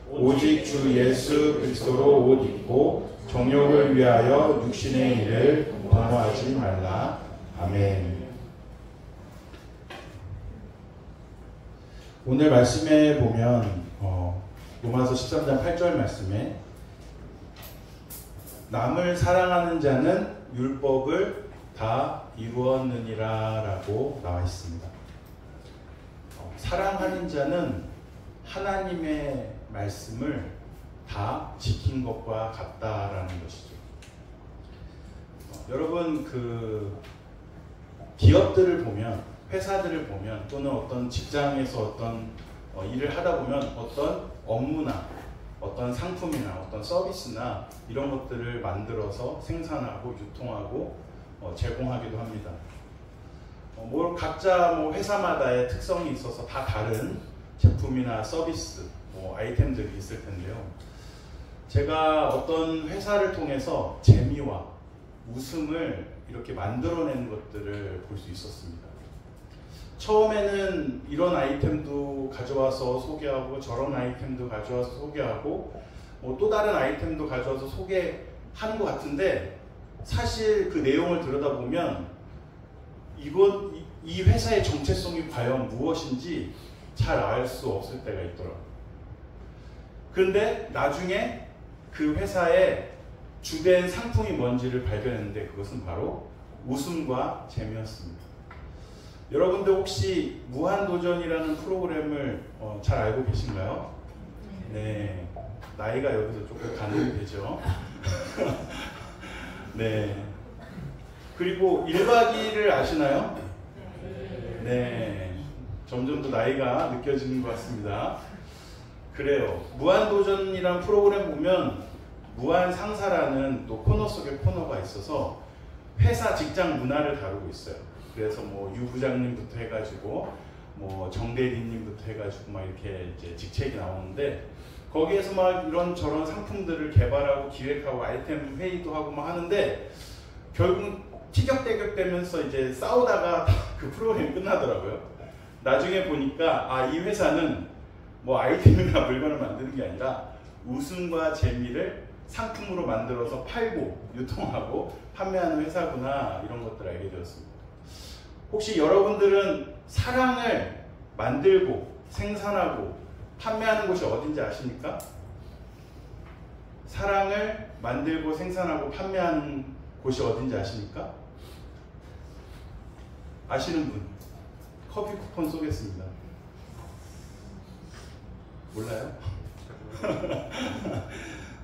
오직 주 예수 그리스도로 옷 입고 정욕을 위하여 육신의 일을 도모하지 말라. 아멘. 오늘 말씀에 보면 로마서 13장 8절 말씀에 남을 사랑하는 자는 율법을 다 이루었느니라 라고 나와 있습니다. 사랑하는 자는 하나님의 말씀을 다 지킨 것과 같다라는 것이죠. 여러분 기업들을 보면, 회사들을 보면, 또는 어떤 직장에서 어떤 일을 하다 보면 어떤 업무나 어떤 상품이나 어떤 서비스나 이런 것들을 만들어서 생산하고 유통하고 제공하기도 합니다. 각자 회사마다의 특성이 있어서 다 다른 제품이나 서비스, 아이템들이 있을 텐데요. 제가 어떤 회사를 통해서 재미와 웃음을 이렇게 만들어내는 것들을 볼 수 있었습니다. 처음에는 이런 아이템도 가져와서 소개하고 저런 아이템도 가져와서 소개하고 또 다른 아이템도 가져와서 소개하는 것 같은데, 사실 그 내용을 들여다보면 이 회사의 정체성이 과연 무엇인지 잘 알 수 없을 때가 있더라고요. 그런데 나중에 그 회사의 주된 상품이 뭔지를 발견했는데 그것은 바로 웃음과 재미였습니다. 여러분들 혹시 무한도전이라는 프로그램을 잘 알고 계신가요? 네, 나이가 여기서 조금 가늠이 되죠. 네. 그리고 1박 2일을 아시나요? 네. 점점 더 나이가 느껴지는 것 같습니다. 그래요. 무한도전이란 프로그램 보면 무한상사라는 또 코너 속에 코너가 있어서 회사 직장 문화를 다루고 있어요. 그래서 유 부장님부터 해가지고 정 대리님부터 해가지고 이렇게 이제 직책이 나오는데, 거기에서 이런저런 상품들을 개발하고 기획하고 아이템 회의도 하고 하는데, 결국 티격태격되면서 이제 싸우다가 그 프로그램이 끝나더라고요. 나중에 보니까 이 회사는 아이템이나 물건을 만드는 게 아니라 웃음과 재미를 상품으로 만들어서 팔고 유통하고 판매하는 회사구나, 이런 것들을 알게 되었습니다. 혹시 여러분들은 사랑을 만들고 생산하고 판매하는 곳이 어딘지 아십니까? 사랑을 만들고 생산하고 판매하는 곳이 어딘지 아십니까? 아시는 분? 커피 쿠폰 쏘겠습니다. 몰라요?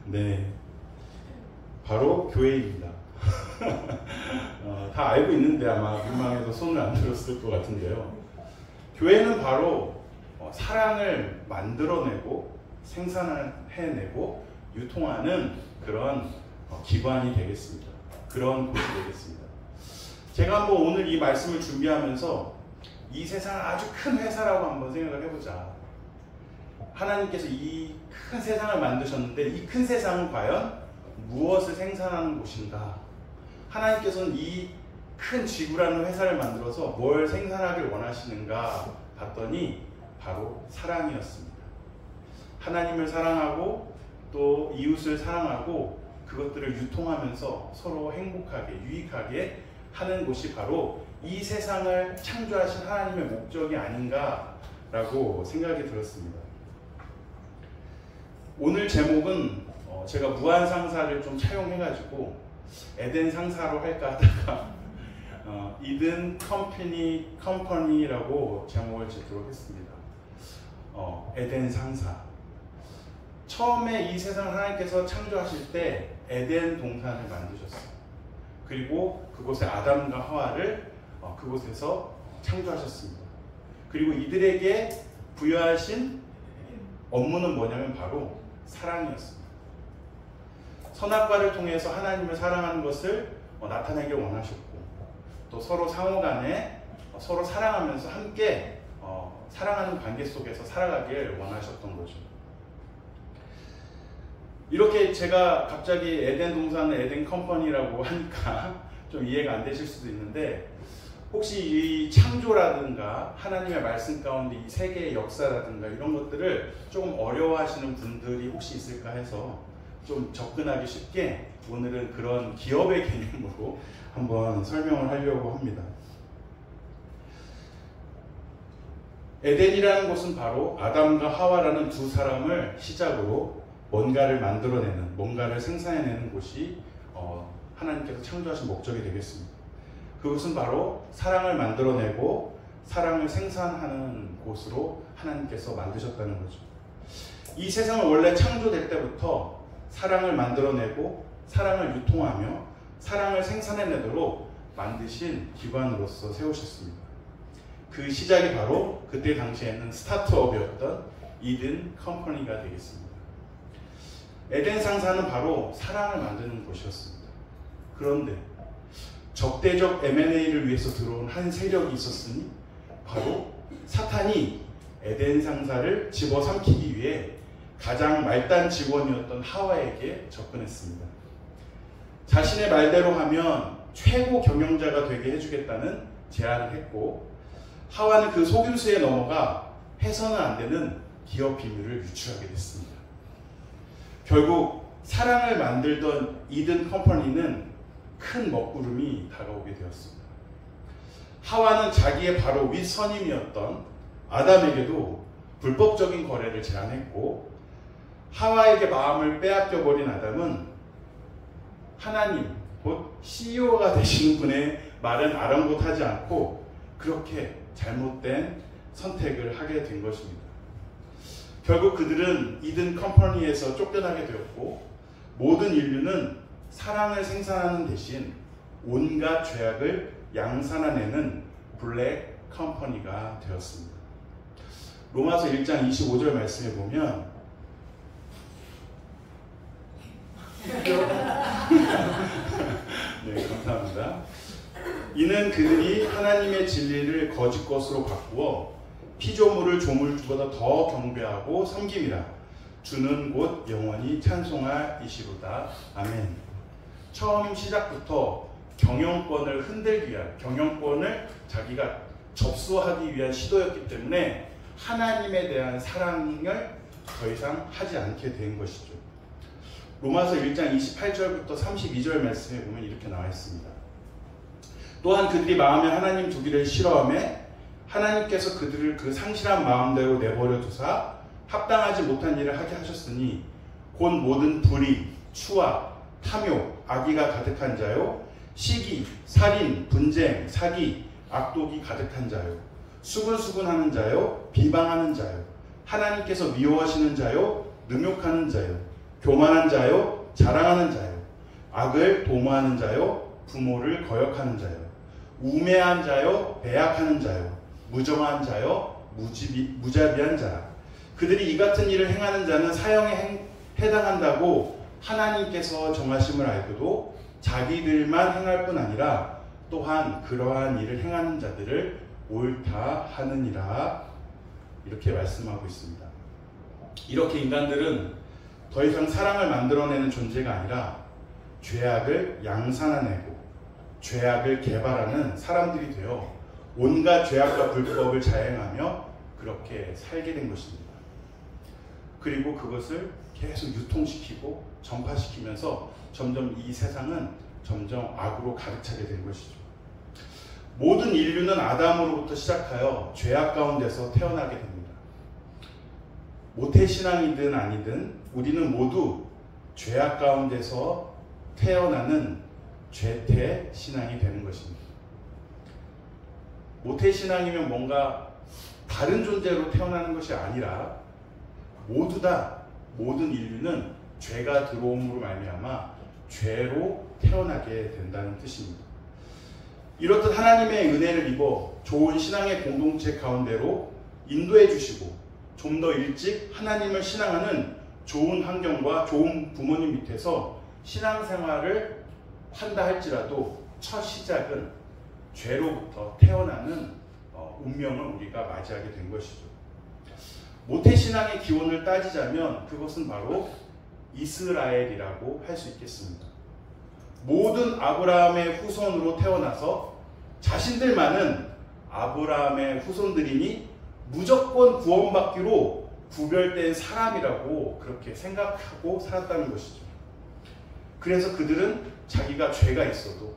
네, 바로 교회입니다. 다 알고 있는데 아마 민망해서 손을 안 들었을 것 같은데요. 교회는 바로 사랑을 만들어내고 생산해내고 유통하는 그런 기관이 되겠습니다. 그런 곳이 되겠습니다. 제가 한번 오늘 이 말씀을 준비하면서 이 세상은 아주 큰 회사라고 한번 생각을 해보자. 하나님께서 이 큰 세상을 만드셨는데 이 큰 세상은 과연 무엇을 생산하는 곳인가? 하나님께서는 이 큰 지구라는 회사를 만들어서 뭘 생산하길 원하시는가 봤더니 바로 사랑이었습니다. 하나님을 사랑하고 또 이웃을 사랑하고 그것들을 유통하면서 서로 행복하게 유익하게 하는 곳이 바로 이 세상을 창조하신 하나님의 목적이 아닌가라고 생각이 들었습니다. 오늘 제목은 제가 무한상사를 좀 차용해가지고 에덴 상사로 할까 하다가 이든 컴퍼니라고 제목을 짓도록 했습니다. 에덴 상사. 처음에 이 세상을 하나님께서 창조하실 때 에덴 동산을 만드셨어요. 그리고 그곳에 아담과 하와를 그곳에서 창조하셨습니다. 그리고 이들에게 부여하신 업무는 뭐냐면 바로 사랑이었습니다. 선악과를 통해서 하나님을 사랑하는 것을 나타내길 원하셨고, 또 서로 상호간에 서로 사랑하면서 함께 사랑하는 관계 속에서 살아가길 원하셨던 거죠. 이렇게 제가 갑자기 에덴 동산을 에덴 컴퍼니라고 하니까 좀 이해가 안 되실 수도 있는데, 혹시 이 창조라든가 하나님의 말씀 가운데 이 세계의 역사라든가 이런 것들을 조금 어려워하시는 분들이 혹시 있을까 해서 좀 접근하기 쉽게 오늘은 그런 기업의 개념으로 한번 설명을 하려고 합니다. 에덴이라는 곳은 바로 아담과 하와라는 두 사람을 시작으로 뭔가를 만들어내는, 뭔가를 생산해내는 곳이 하나님께서 창조하신 목적이 되겠습니다. 그것은 바로 사랑을 만들어내고 사랑을 생산하는 곳으로 하나님께서 만드셨다는 거죠. 이 세상은 원래 창조될 때부터 사랑을 만들어내고 사랑을 유통하며 사랑을 생산해내도록 만드신 기관으로서 세우셨습니다. 그 시작이 바로 그때 당시에는 스타트업이었던 이든 컴퍼니가 되겠습니다. 에덴 상사는 바로 사랑을 만드는 곳이었습니다. 그런데 적대적 M&A를 위해서 들어온 한 세력이 있었으니 바로 사탄이 에덴 상사를 집어삼키기 위해 가장 말단 직원이었던 하와에게 접근했습니다. 자신의 말대로 하면 최고 경영자가 되게 해주겠다는 제안을 했고, 하와는 그 속임수에 넘어가 해서는 안 되는 기업 비밀을 유출하게 됐습니다. 결국 사랑을 만들던 이든 컴퍼니는 큰 먹구름이 다가오게 되었습니다. 하와는 자기의 바로 윗선임이었던 아담에게도 불법적인 거래를 제안했고, 하와에게 마음을 빼앗겨버린 아담은 하나님, 곧 CEO가 되시는 분의 말은 아랑곳하지 않고 그렇게 잘못된 선택을 하게 된 것입니다. 결국 그들은 이든 컴퍼니에서 쫓겨나게 되었고, 모든 인류는 사랑을 생산하는 대신 온갖 죄악을 양산해내는 블랙 컴퍼니가 되었습니다. 로마서 1장 25절 말씀에 보면 네, 감사합니다. 이는 그들이 하나님의 진리를 거짓 것으로 바꾸어 피조물을 조물주보다 더 경배하고 섬김이라. 주는 곧 영원히 찬송할 이시로다. 아멘. 처음 시작부터 경영권을 흔들기 위한, 경영권을 자기가 접수하기 위한 시도였기 때문에 하나님에 대한 사랑을 더 이상 하지 않게 된 것이죠. 로마서 1장 28절부터 32절 말씀에 보면 이렇게 나와 있습니다. 또한 그들이 마음에 하나님 두기를 싫어하며 하나님께서 그들을 그 상실한 마음대로 내버려 두사 합당하지 못한 일을 하게 하셨으니 곧 모든 불의, 추악, 탐욕, 악의가 가득한 자요, 시기, 살인, 분쟁, 사기, 악독이 가득한 자요, 수근수근하는 자요, 비방하는 자요, 하나님께서 미워하시는 자요, 능욕하는 자요, 교만한 자요, 자랑하는 자요, 악을 도모하는 자요, 부모를 거역하는 자요, 우매한 자요, 배약하는 자요, 무정한 자요, 무자비한 자. 그들이 이 같은 일을 행하는 자는 사형에 해당한다고 하나님께서 정하심을 알고도 자기들만 행할 뿐 아니라 또한 그러한 일을 행하는 자들을 옳다 하느니라. 이렇게 말씀하고 있습니다. 이렇게 인간들은 더 이상 사랑을 만들어내는 존재가 아니라 죄악을 양산해내고 죄악을 개발하는 사람들이 되어 온갖 죄악과 불법을 자행하며 그렇게 살게 된 것입니다. 그리고 그것을 계속 유통시키고 전파시키면서 점점 이 세상은 점점 악으로 가득 차게 된 것이죠. 모든 인류는 아담으로부터 시작하여 죄악 가운데서 태어나게 됩니다. 모태신앙이든 아니든 우리는 모두 죄악 가운데서 태어나는 죄태신앙이 되는 것입니다. 모태신앙이면 뭔가 다른 존재로 태어나는 것이 아니라 모두 다, 모든 인류는 죄가 들어옴으로 말미암아 죄로 태어나게 된다는 뜻입니다. 이렇듯 하나님의 은혜를 입어 좋은 신앙의 공동체 가운데로 인도해 주시고 좀 더 일찍 하나님을 신앙하는 좋은 환경과 좋은 부모님 밑에서 신앙생활을 한다 할지라도 첫 시작은 죄로부터 태어나는 운명을 우리가 맞이하게 된 것이죠. 모태신앙의 기원을 따지자면 그것은 바로 이스라엘이라고 할 수 있겠습니다. 모든 아브라함의 후손으로 태어나서 자신들만은 아브라함의 후손들이니 무조건 구원받기로 구별된 사람이라고 그렇게 생각하고 살았다는 것이죠. 그래서 그들은 자기가 죄가 있어도,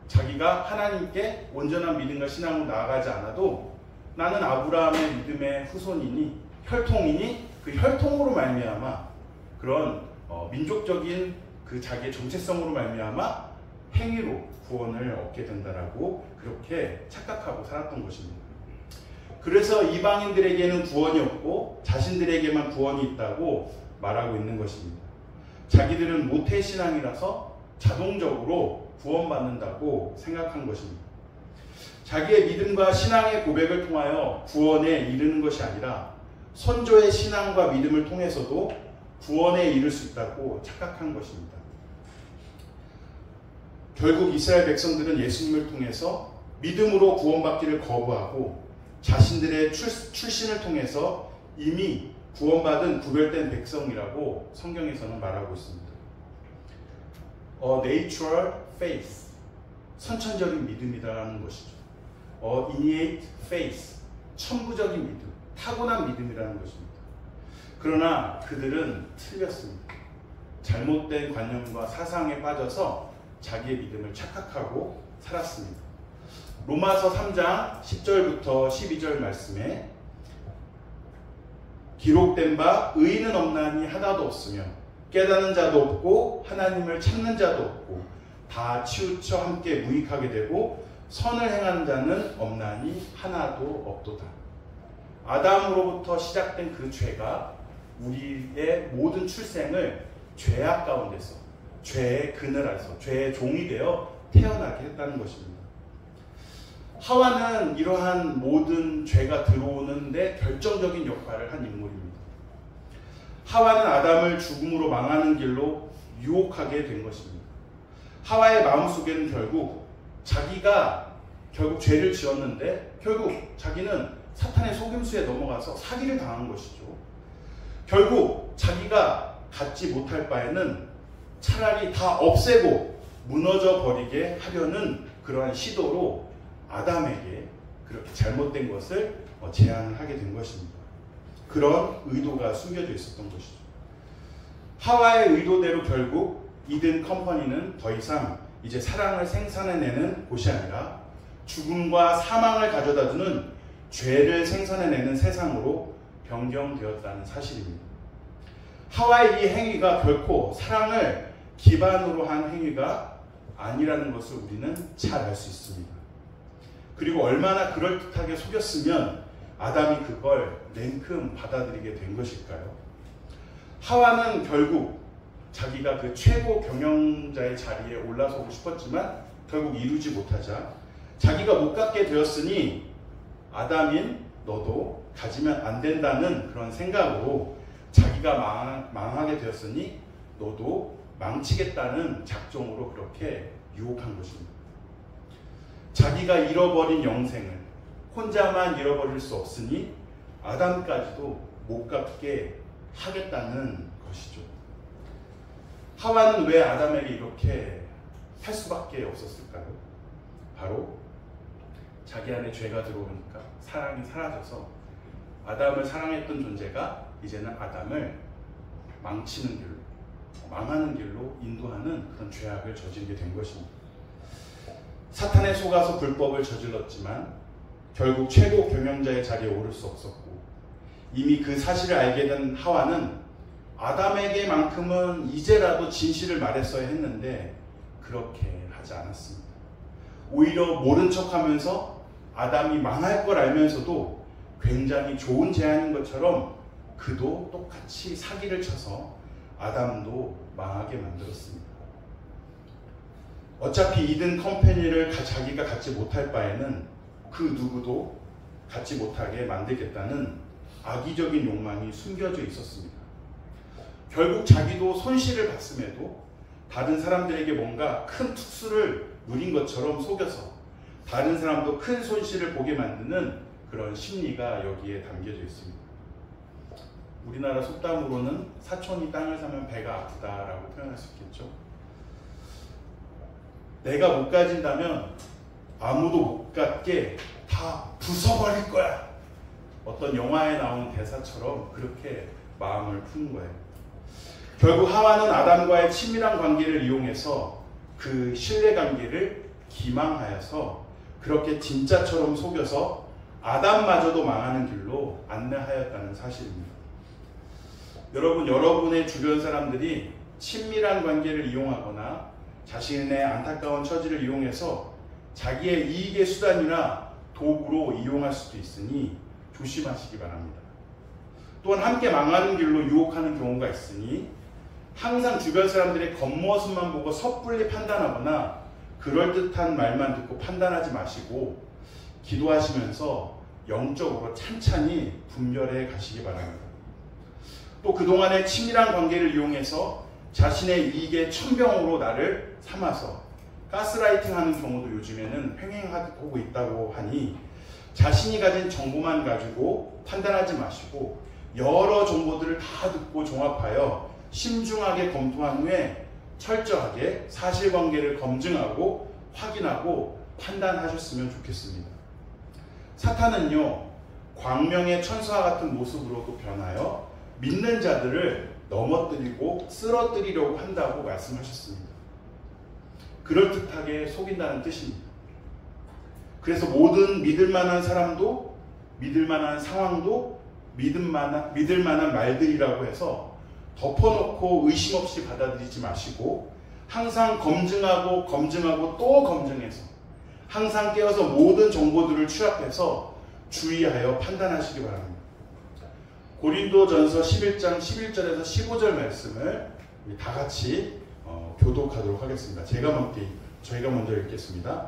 자기가 하나님께 온전한 믿음과 신앙으로 나아가지 않아도 나는 아브라함의 믿음의 후손이니 혈통이니 그 혈통으로 말미암아 그런 민족적인 그 자기의 정체성으로 말미암아 행위로 구원을 얻게 된다라고 그렇게 착각하고 살았던 것입니다. 그래서 이방인들에게는 구원이 없고 자신들에게만 구원이 있다고 말하고 있는 것입니다. 자기들은 모태신앙이라서 자동적으로 구원받는다고 생각한 것입니다. 자기의 믿음과 신앙의 고백을 통하여 구원에 이르는 것이 아니라 선조의 신앙과 믿음을 통해서도 구원에 이를 수 있다고 착각한 것입니다. 결국 이스라엘 백성들은 예수님을 통해서 믿음으로 구원받기를 거부하고 자신들의 출신을 통해서 이미 구원받은 구별된 백성이라고 성경에서는 말하고 있습니다. Natural faith, 선천적인 믿음이라는 것이죠. Innate faith, 천부적인 믿음, 타고난 믿음이라는 것입니다. 그러나 그들은 틀렸습니다. 잘못된 관념과 사상에 빠져서 자기의 믿음을 착각하고 살았습니다. 로마서 3장 10절부터 12절 말씀에 기록된 바 의인은 없나니 하나도 없으며 깨닫는 자도 없고 하나님을 찾는 자도 없고 다 치우쳐 함께 무익하게 되고 선을 행하는 자는 없나니 하나도 없도다. 아담으로부터 시작된 그 죄가 우리의 모든 출생을 죄악 가운데서 죄의 그늘 아래서 죄의 종이 되어 태어나게 했다는 것입니다. 하와는 이러한 모든 죄가 들어오는데 결정적인 역할을 한 인물입니다. 하와는 아담을 죽음으로 망하는 길로 유혹하게 된 것입니다. 하와의 마음속에는 자기가 죄를 지었는데 결국 자기는 사탄의 속임수에 넘어가서 사기를 당한 것이죠. 결국 자기가 갖지 못할 바에는 차라리 다 없애고 무너져 버리게 하려는 그러한 시도로 아담에게 그렇게 잘못된 것을 제안을 하게 된 것입니다. 그런 의도가 숨겨져 있었던 것이죠. 하와의 의도대로 결국 이든 컴퍼니는 더 이상 이제 사랑을 생산해내는 곳이 아니라 죽음과 사망을 가져다주는 죄를 생산해내는 세상으로 변경되었다는 사실입니다. 하와의 이 행위가 결코 사랑을 기반으로 한 행위가 아니라는 것을 우리는 잘 알 수 있습니다. 그리고 얼마나 그럴듯하게 속였으면 아담이 그걸 냉큼 받아들이게 된 것일까요? 하와는 결국 자기가 그 최고 경영자의 자리에 올라서고 싶었지만 결국 이루지 못하자 자기가 못 갖게 되었으니 아담인 너도 가지면 안 된다는 그런 생각으로 자기가 망하게 되었으니 너도 망치겠다는 작정으로 그렇게 유혹한 것입니다. 자기가 잃어버린 영생을 혼자만 잃어버릴 수 없으니 아담까지도 못 갖게 하겠다는 것이죠. 하와는 왜 아담에게 이렇게 할 수밖에 없었을까요? 바로 자기 안에 죄가 들어오니까 사랑이 사라져서 아담을 사랑했던 존재가 이제는 아담을 망치는 길로, 망하는 길로 인도하는 그런 죄악을 저지르게 된 것입니다. 사탄에 속아서 불법을 저질렀지만 결국 최고 경영자의 자리에 오를 수 없었고 이미 그 사실을 알게 된 하와는 아담에게만큼은 이제라도 진실을 말했어야 했는데 그렇게 하지 않았습니다. 오히려 모른 척하면서 아담이 망할 걸 알면서도 굉장히 좋은 제안인 것처럼 그도 똑같이 사기를 쳐서 아담도 망하게 만들었습니다. 어차피 이든 컴퍼니를 자기가 갖지 못할 바에는 그 누구도 갖지 못하게 만들겠다는 악의적인 욕망이 숨겨져 있었습니다. 결국 자기도 손실을 봤음에도 다른 사람들에게 뭔가 큰 특수를 누린 것처럼 속여서 다른 사람도 큰 손실을 보게 만드는 그런 심리가 여기에 담겨져 있습니다. 우리나라 속담으로는 사촌이 땅을 사면 배가 아프다라고 표현할 수 있겠죠. 내가 못 가진다면 아무도 못 갖게 다 부숴버릴 거야. 어떤 영화에 나오는 대사처럼 그렇게 마음을 푸는 거예요. 결국 하와는 아담과의 친밀한 관계를 이용해서 그 신뢰관계를 기망하여서 그렇게 진짜처럼 속여서 아담마저도 망하는 길로 안내하였다는 사실입니다. 여러분, 여러분의 주변 사람들이 친밀한 관계를 이용하거나 자신의 안타까운 처지를 이용해서 자기의 이익의 수단이나 도구로 이용할 수도 있으니 조심하시기 바랍니다. 또한 함께 망하는 길로 유혹하는 경우가 있으니 항상 주변 사람들의 겉모습만 보고 섣불리 판단하거나 그럴듯한 말만 듣고 판단하지 마시고 기도하시면서 영적으로 찬찬히 분별해 가시기 바랍니다. 또 그동안의 친밀한 관계를 이용해서 자신의 이익의 천병으로 나를 삼아서 가스라이팅하는 경우도 요즘에는 횡행하고 있다고 하니 자신이 가진 정보만 가지고 판단하지 마시고 여러 정보들을 다 듣고 종합하여 신중하게 검토한 후에 철저하게 사실관계를 검증하고 확인하고 판단하셨으면 좋겠습니다. 사탄은요, 광명의 천사와 같은 모습으로도 변하여 믿는 자들을 넘어뜨리고 쓰러뜨리려고 한다고 말씀하셨습니다. 그럴듯하게 속인다는 뜻입니다. 그래서 모든 믿을 만한 사람도, 믿을 만한 상황도 믿을 만한 말들이라고 해서 덮어놓고 의심 없이 받아들이지 마시고 항상 검증하고 또 검증해서 항상 깨어서 모든 정보들을 취합해서 주의하여 판단하시기 바랍니다. 고린도전서 11장 11절에서 15절 말씀을 다 같이 교독하도록 하겠습니다. 저희가 먼저 읽겠습니다.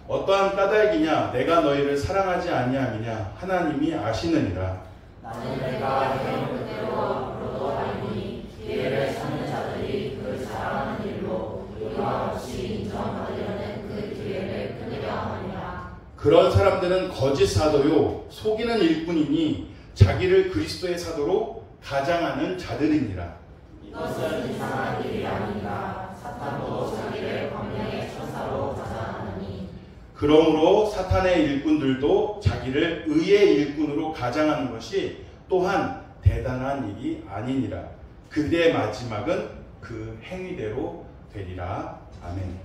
어떠한 까닭이냐 내가 너희를 사랑하지 아니함이냐 하나님이 아시느니라. 나는 내가 배운 그대로 앞으로도 알니 기회를 찾는 자들이 그 사랑하는 일로 우리와 같이 인정받으려는 그 기회를 끊으려 하느니라. 그런 사람들은 거짓 사도요 속이는 일꾼이니 자기를 그리스도의 사도로 가장하는 자들이니라. 이것은 이상한 일이 아닌가. 사탄도 자기를 광명의 천사로 가장하느니. 그러므로 사탄의 일꾼들도 자기를 의의 일꾼으로 가장하는 것이 또한 대단한 일이 아니니라. 그들의 마지막은 그 행위대로 되리라. 아멘.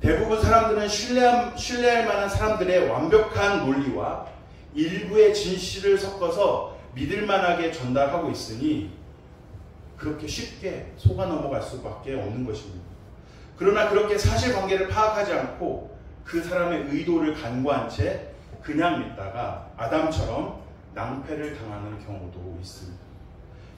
대부분 사람들은 신뢰할 만한 사람들의 완벽한 논리와 일부의 진실을 섞어서 믿을만하게 전달하고 있으니 그렇게 쉽게 속아 넘어갈 수밖에 없는 것입니다. 그러나 그렇게 사실관계를 파악하지 않고 그 사람의 의도를 간과한 채 그냥 믿다가 아담처럼 낭패를 당하는 경우도 있습니다.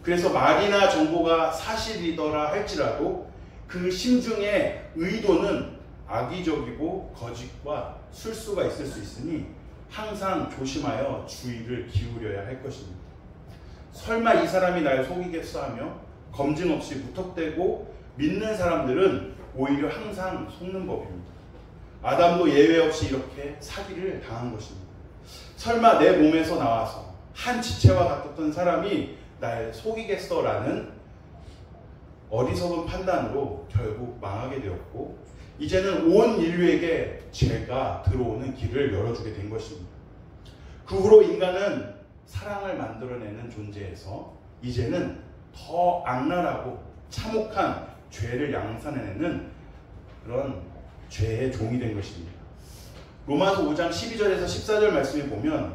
그래서 말이나 정보가 사실이더라 할지라도 그 심중의 의도는 악의적이고 거짓과 술수가 있을 수 있으니 항상 조심하여 주의를 기울여야 할 것입니다. 설마 이 사람이 날 속이겠어 하며 검증 없이 무턱대고 믿는 사람들은 오히려 항상 속는 법입니다. 아담도 예외 없이 이렇게 사기를 당한 것입니다. 설마 내 몸에서 나와서 한 지체와 같았던 사람이 날 속이겠어라는 어리석은 판단으로 결국 망하게 되었고 이제는 온 인류에게 죄가 들어오는 길을 열어주게 된 것입니다. 그 후로 인간은 사랑을 만들어내는 존재에서 이제는 더 악랄하고 참혹한 죄를 양산해내는 그런 죄의 종이 된 것입니다. 로마서 5장 12절에서 14절 말씀에 보면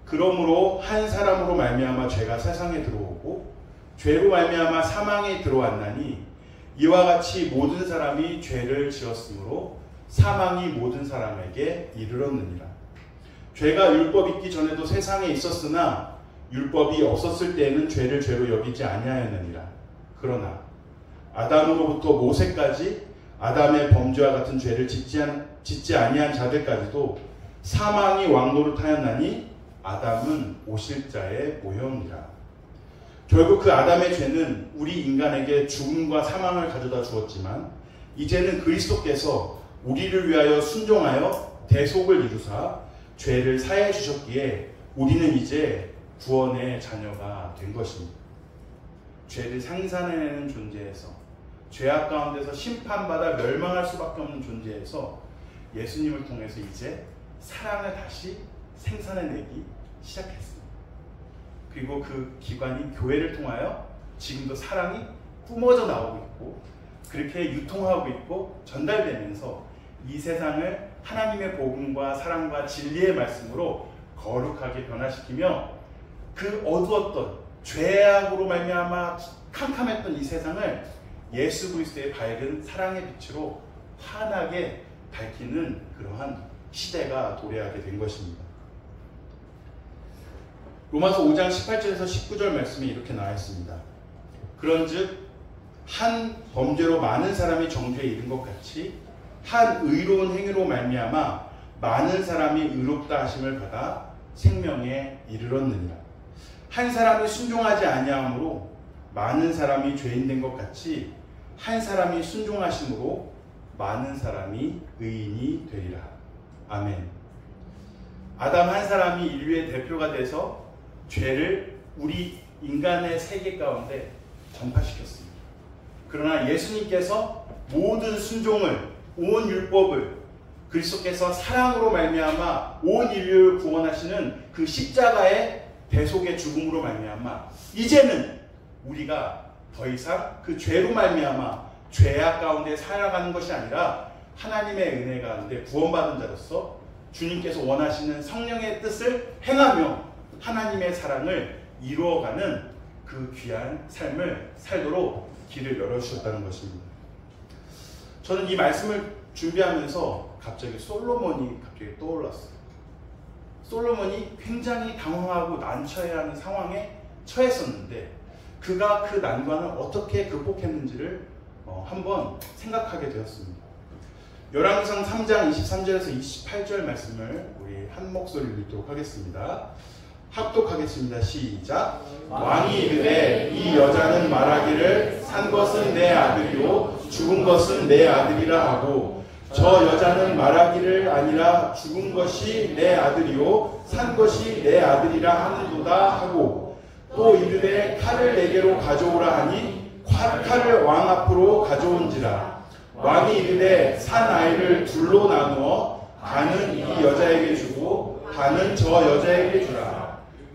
그러므로 한 사람으로 말미암아 죄가 세상에 들어오고 죄로 말미암아 사망에 들어왔나니 이와 같이 모든 사람이 죄를 지었으므로 사망이 모든 사람에게 이르렀느니라. 죄가 율법 있기 전에도 세상에 있었으나 율법이 없었을 때에는 죄를 죄로 여기지 아니하였느니라. 그러나 아담으로부터 모세까지 아담의 범죄와 같은 죄를 짓지 아니한 자들까지도 사망이 왕노릇하였나니 아담은 오실자의 모형이라. 결국 그 아담의 죄는 우리 인간에게 죽음과 사망을 가져다 주었지만 이제는 그리스도께서 우리를 위하여 순종하여 대속을 이루사 죄를 사해 주셨기에 우리는 이제 구원의 자녀가 된 것입니다. 죄를 생산해내는 존재에서 죄악 가운데서 심판받아 멸망할 수밖에 없는 존재에서 예수님을 통해서 이제 사랑을 다시 생산해내기 시작했습니다. 그리고 그 기관인 교회를 통하여 지금도 사랑이 뿜어져 나오고 있고 그렇게 유통하고 있고 전달되면서 이 세상을 하나님의 복음과 사랑과 진리의 말씀으로 거룩하게 변화시키며 그 어두웠던 죄악으로 말미암아 캄캄했던 이 세상을 예수 그리스도의 밝은 사랑의 빛으로 환하게 밝히는 그러한 시대가 도래하게 된 것입니다. 로마서 5장 18절에서 19절 말씀에 이렇게 나와 있습니다. 그런즉 한 범죄로 많은 사람이 정죄에 이른 것 같이 한 의로운 행위로 말미암아 많은 사람이 의롭다 하심을 받아 생명에 이르렀느니라. 한 사람이 순종하지 아니함으로 많은 사람이 죄인 된 것 같이 한 사람이 순종하심으로 많은 사람이 의인이 되리라. 아멘. 아담 한 사람이 인류의 대표가 돼서 죄를 우리 인간의 세계 가운데 전파시켰습니다. 그러나 예수님께서 모든 순종을, 온 율법을 그리스도께서 사랑으로 말미암아 온 인류를 구원하시는 그 십자가의 대속의 죽음으로 말미암아 이제는 우리가 더 이상 그 죄로 말미암아 죄악 가운데 살아가는 것이 아니라 하나님의 은혜 가운데 구원받은 자로서 주님께서 원하시는 성령의 뜻을 행하며 하나님의 사랑을 이루어가는 그 귀한 삶을 살도록 길을 열어주셨다는 것입니다. 저는 이 말씀을 준비하면서 갑자기 솔로몬이 떠올랐어요. 솔로몬이 굉장히 당황하고 난처해야 하는 상황에 처했었는데 그가 그 난관을 어떻게 극복했는지를 한번 생각하게 되었습니다. 열왕기상 3장 23절에서 28절 말씀을 우리 한 목소리로 읽도록 하겠습니다. 합독하겠습니다. 시작. 왕이 이르되 이 여자는 말하기를 산 것은 내 아들이요 죽은 것은 내 아들이라 하고 저 여자는 말하기를 아니라 죽은 것이 내 아들이요 산 것이 내 아들이라 하는도다 하고 또 이르되 칼을 내게로 가져오라 하니 칼을 왕 앞으로 가져온지라. 왕이 이르되 산 아이를 둘로 나누어 반은 이 여자에게 주고 반은 저 여자에게 주라.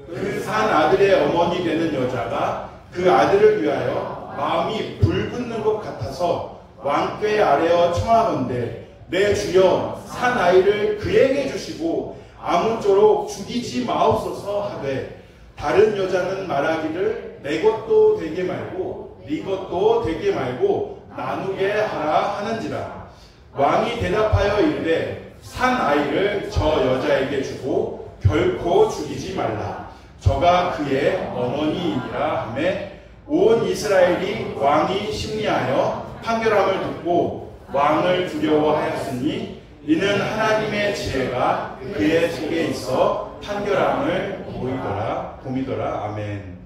그 산 아들의 어머니 되는 여자가 그 아들을 위하여 마음이 불붙는 것 같아서 왕께 아뢰어 청하건대 내 주여 산 아이를 그에게 주시고 아무쪼록 죽이지 마옵소서 하되 다른 여자는 말하기를 내 것도 되게 말고 네 것도 되게 말고 나누게 하라 하는지라. 왕이 대답하여 이르되 산 아이를 저 여자에게 주고 결코 죽이지 말라. 저가 그의 어머니이니라 하매 온 이스라엘이 왕이 심리하여 판결함을 듣고 왕을 두려워하였으니 이는 하나님의 지혜가 그의 속에 있어 판결함을 봄이더라. 아멘.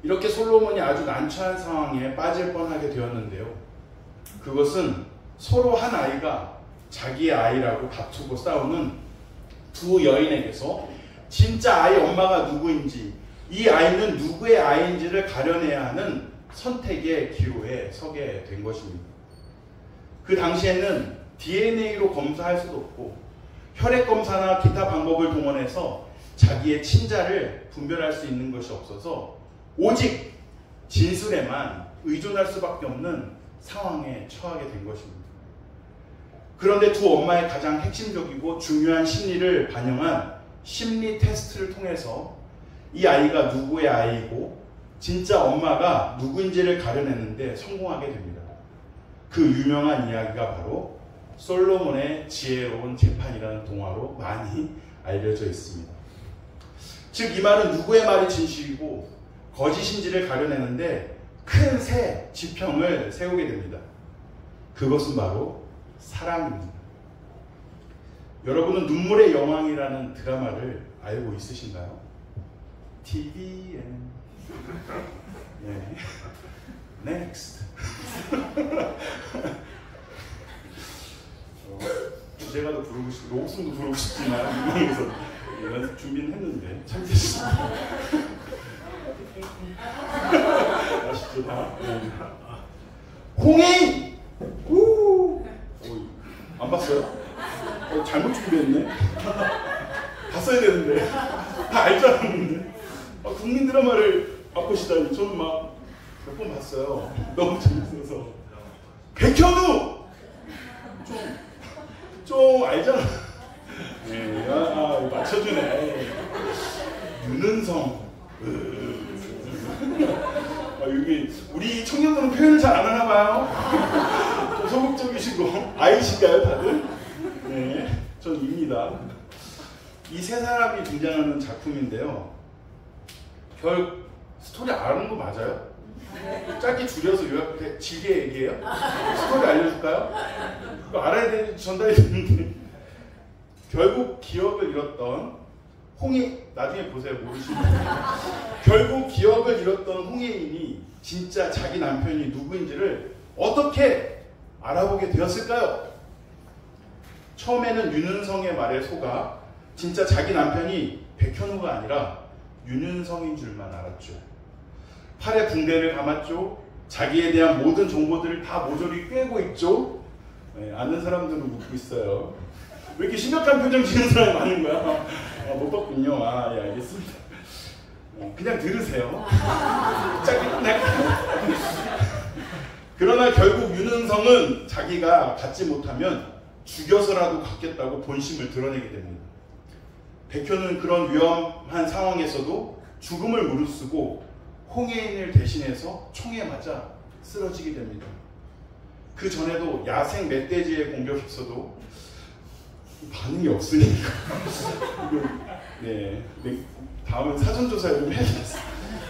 이렇게 솔로몬이 아주 난처한 상황에 빠질 뻔하게 되었는데요. 그것은 서로 한 아이가 자기의 아이라고 다투고 싸우는 두 여인에게서 진짜 아이 엄마가 누구인지 이 아이는 누구의 아이인지를 가려내야 하는 선택의 기로에 서게 된 것입니다. 그 당시에는 DNA로 검사할 수도 없고 혈액 검사나 기타 방법을 동원해서 자기의 친자를 분별할 수 있는 것이 없어서 오직 진술에만 의존할 수밖에 없는 상황에 처하게 된 것입니다. 그런데 두 엄마의 가장 핵심적이고 중요한 심리를 반영한 심리 테스트를 통해서 이 아이가 누구의 아이이고 진짜 엄마가 누구인지를 가려내는데 성공하게 됩니다. 그 유명한 이야기가 바로 솔로몬의 지혜로운 재판이라는 동화로 많이 알려져 있습니다. 즉 이 말은 누구의 말이 진실이고 거짓인지를 가려내는데 큰 새 지평을 세우게 됩니다. 그것은 바로 사랑입니다. 여러분은 눈물의 여왕이라는 드라마를 알고 있으신가요? TVN. 네. Next. 주제가도 부르고 싶고 록송도 부르고 싶지만 그래서 연습 준비는 했는데 참 됐습니다. 아시죠 다? 홍해인! 안 봤어요? 봤어요? 잘못 준비했네. 봤어야 되는데. 다 알 줄 알았는데. 국민 드라마를 맛보시다니. 저는 막 몇 번 봤어요. 너무 재밌어서. 백현우! 좀 알잖아. 네, 맞춰주네. 윤은성. 여기 우리 청년들은 표현을 잘 안 하나 봐요. 좀 소극적이시고 아이신가요 다들? 네, 전 입니다. 이 세 사람이 등장하는 작품인데요. 별 스토리 아는 거 맞아요? 짧게 줄여서 요약해 길게 얘기해요? 스토리 알려줄까요? 그거 알아야 되는데 전달이 되는데 결국 기억을 잃었던 나중에 보세요. 모르시면 결국 기억을 잃었던 홍혜인이 진짜 자기 남편이 누구인지를 어떻게 알아보게 되었을까요? 처음에는 윤은성의 말에 속아 진짜 자기 남편이 백현우가 아니라 윤은성인 줄만 알았죠. 팔에 붕대를 감았죠. 자기에 대한 모든 정보들을 다 모조리 꿰고 있죠. 네, 아는 사람들은 웃고 있어요. 왜 이렇게 심각한 표정 지는 사람이 많은 거야? 못 봤군요. 예, 알겠습니다. 그냥 들으세요. 짧게 끝낼게요. 그러나 결국 윤은성은 자기가 갖지 못하면 죽여서라도 갖겠다고 본심을 드러내게 됩니다. 백현은 그런 위험한 상황에서도 죽음을 무릅쓰고 홍혜인을 대신해서 총에 맞아 쓰러지게 됩니다. 그 전에도 야생 멧돼지의 공격했어도 반응이 없으니까 네, 다음은 사전조사를 좀 해야겠어요.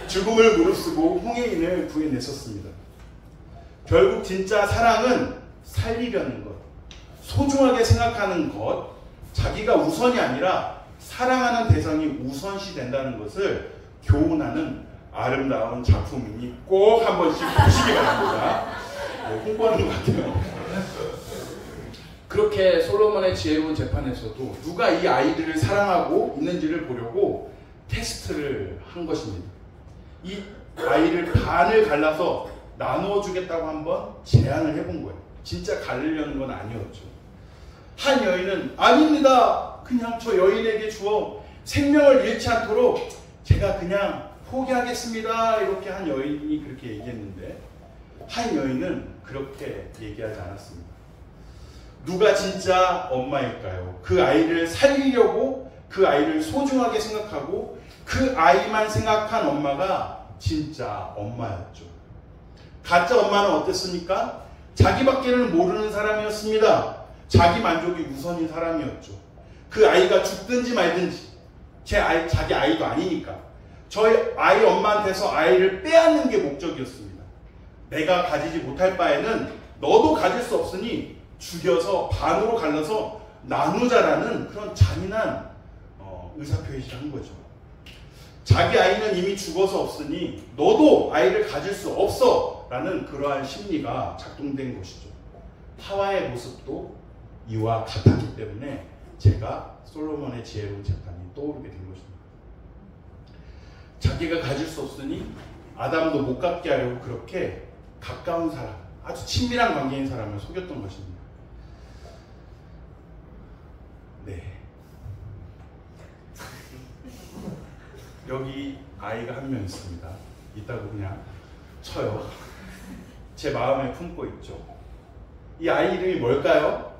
죽음을 무릅쓰고 홍혜인을 구해냈었습니다. 결국 진짜 사랑은 살리려는 것, 소중하게 생각하는 것, 자기가 우선이 아니라 사랑하는 대상이 우선시 된다는 것을 교훈하는 아름다운 작품이니 꼭 한 번씩 보시기 바랍니다. 네, 홍보하는 것 같아요. 그렇게 솔로몬의 지혜로운 재판에서도 누가 이 아이들을 사랑하고 있는지를 보려고 테스트를 한 것입니다. 이 아이를 반을 갈라서 나누어 주겠다고 한번 제안을 해본 거예요. 진짜 가르려는 건 아니었죠. 한 여인은 아닙니다. 그냥 저 여인에게 주어 생명을 잃지 않도록 제가 그냥 포기하겠습니다. 이렇게 한 여인이 그렇게 얘기했는데 한 여인은 그렇게 얘기하지 않았습니다. 누가 진짜 엄마일까요? 그 아이를 살리려고 그 아이를 소중하게 생각하고 그 아이만 생각한 엄마가 진짜 엄마였죠. 가짜 엄마는 어땠습니까? 자기밖에는 모르는 사람이었습니다. 자기 만족이 우선인 사람이었죠. 그 아이가 죽든지 말든지 자기 아이도 아니니까 저희 아이 엄마한테서 아이를 빼앗는 게 목적이었습니다. 내가 가지지 못할 바에는 너도 가질 수 없으니 죽여서 반으로 갈라서 나누자라는 그런 잔인한 의사표시를 한 거죠. 자기 아이는 이미 죽어서 없으니 너도 아이를 가질 수 없어 라는 그러한 심리가 작동된 것이죠. 하와의 모습도 이와 같았기 때문에 제가 솔로몬의 지혜로운 재판이 떠오르게 된 것입니다. 자기가 가질 수 없으니 아담도 못 갖게 하려고 그렇게 가까운 사람, 아주 친밀한 관계인 사람을 속였던 것입니다. 네. 여기 아이가 한 명 있습니다. 있다고 그냥 쳐요. 제 마음에 품고 있죠. 이 아이 이름이 뭘까요?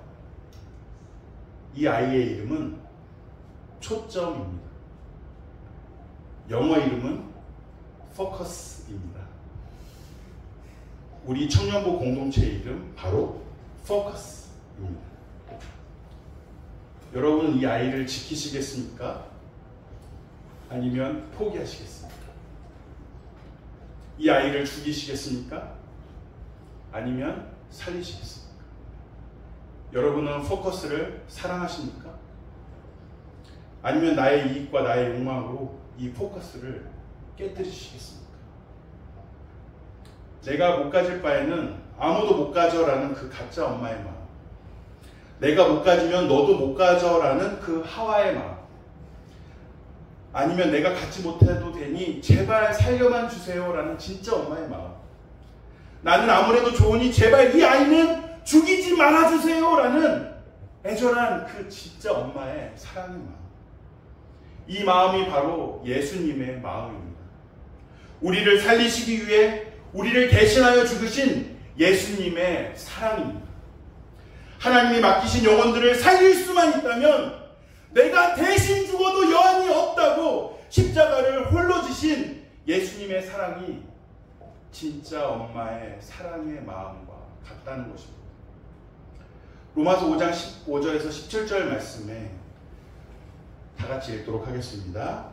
이 아이의 이름은 초점입니다. 영어 이름은 포커스입니다. 우리 청년부 공동체의 이름 바로 포커스입니다. 여러분은 이 아이를 지키시겠습니까? 아니면 포기하시겠습니까? 이 아이를 죽이시겠습니까? 아니면 살리시겠습니까? 여러분은 포커스를 사랑하십니까? 아니면 나의 이익과 나의 욕망으로 이 포커스를 깨뜨리시겠습니까? 내가 못 가질 바에는 아무도 못 가져라는 그 가짜 엄마의 마음, 내가 못 가지면 너도 못 가져라는 그 하와의 마음, 아니면 내가 갖지 못해도 되니 제발 살려만 주세요라는 진짜 엄마의 마음, 나는 아무래도 좋으니 제발 이 아이는 죽이지 말아주세요라는 애절한 그 진짜 엄마의 사랑의 마음. 이 마음이 바로 예수님의 마음입니다. 우리를 살리시기 위해 우리를 대신하여 죽으신 예수님의 사랑입니다. 하나님이 맡기신 영혼들을 살릴 수만 있다면 내가 대신 죽어도 여한이 없다고 십자가를 홀로 지신 예수님의 사랑이 진짜 엄마의 사랑의 마음과 같다는 것입니다. 로마서 5장 15절에서 17절 말씀에 다 같이 읽도록 하겠습니다.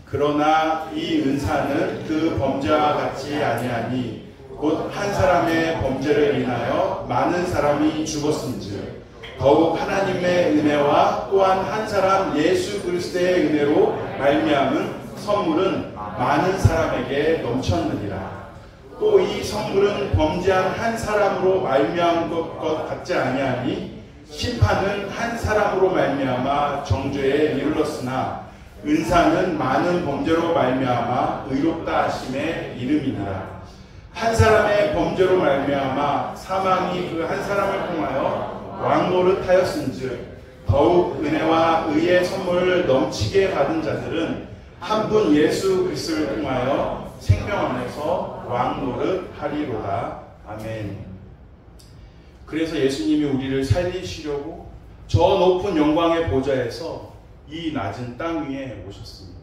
그러나 이 은사는 그 범죄와 같이 아니하니 곧 한 사람의 범죄를 인하여 많은 사람이 죽었은즉 더욱 하나님의 은혜와 또한 한 사람 예수 그리스도의 은혜로 말미암은 선물은 많은 사람에게 넘쳤느니라. 또 이 선물은 범죄한 한 사람으로 말미암은 것 같지 아니하니 심판은 한 사람으로 말미암아 정죄에 이르렀으나 은사는 많은 범죄로 말미암아 의롭다 하심의 이름이니라. 한 사람의 범죄로 말미암아 사망이 그 한 사람을 통하여 왕노릇하였은즉 더욱 은혜와 의의 선물을 넘치게 받은 자들은 한 분 예수 그리스도를 통하여 생명 안에서 왕노릇하리로다. 아멘. 그래서 예수님이 우리를 살리시려고 저 높은 영광의 보좌에서 이 낮은 땅 위에 오셨습니다.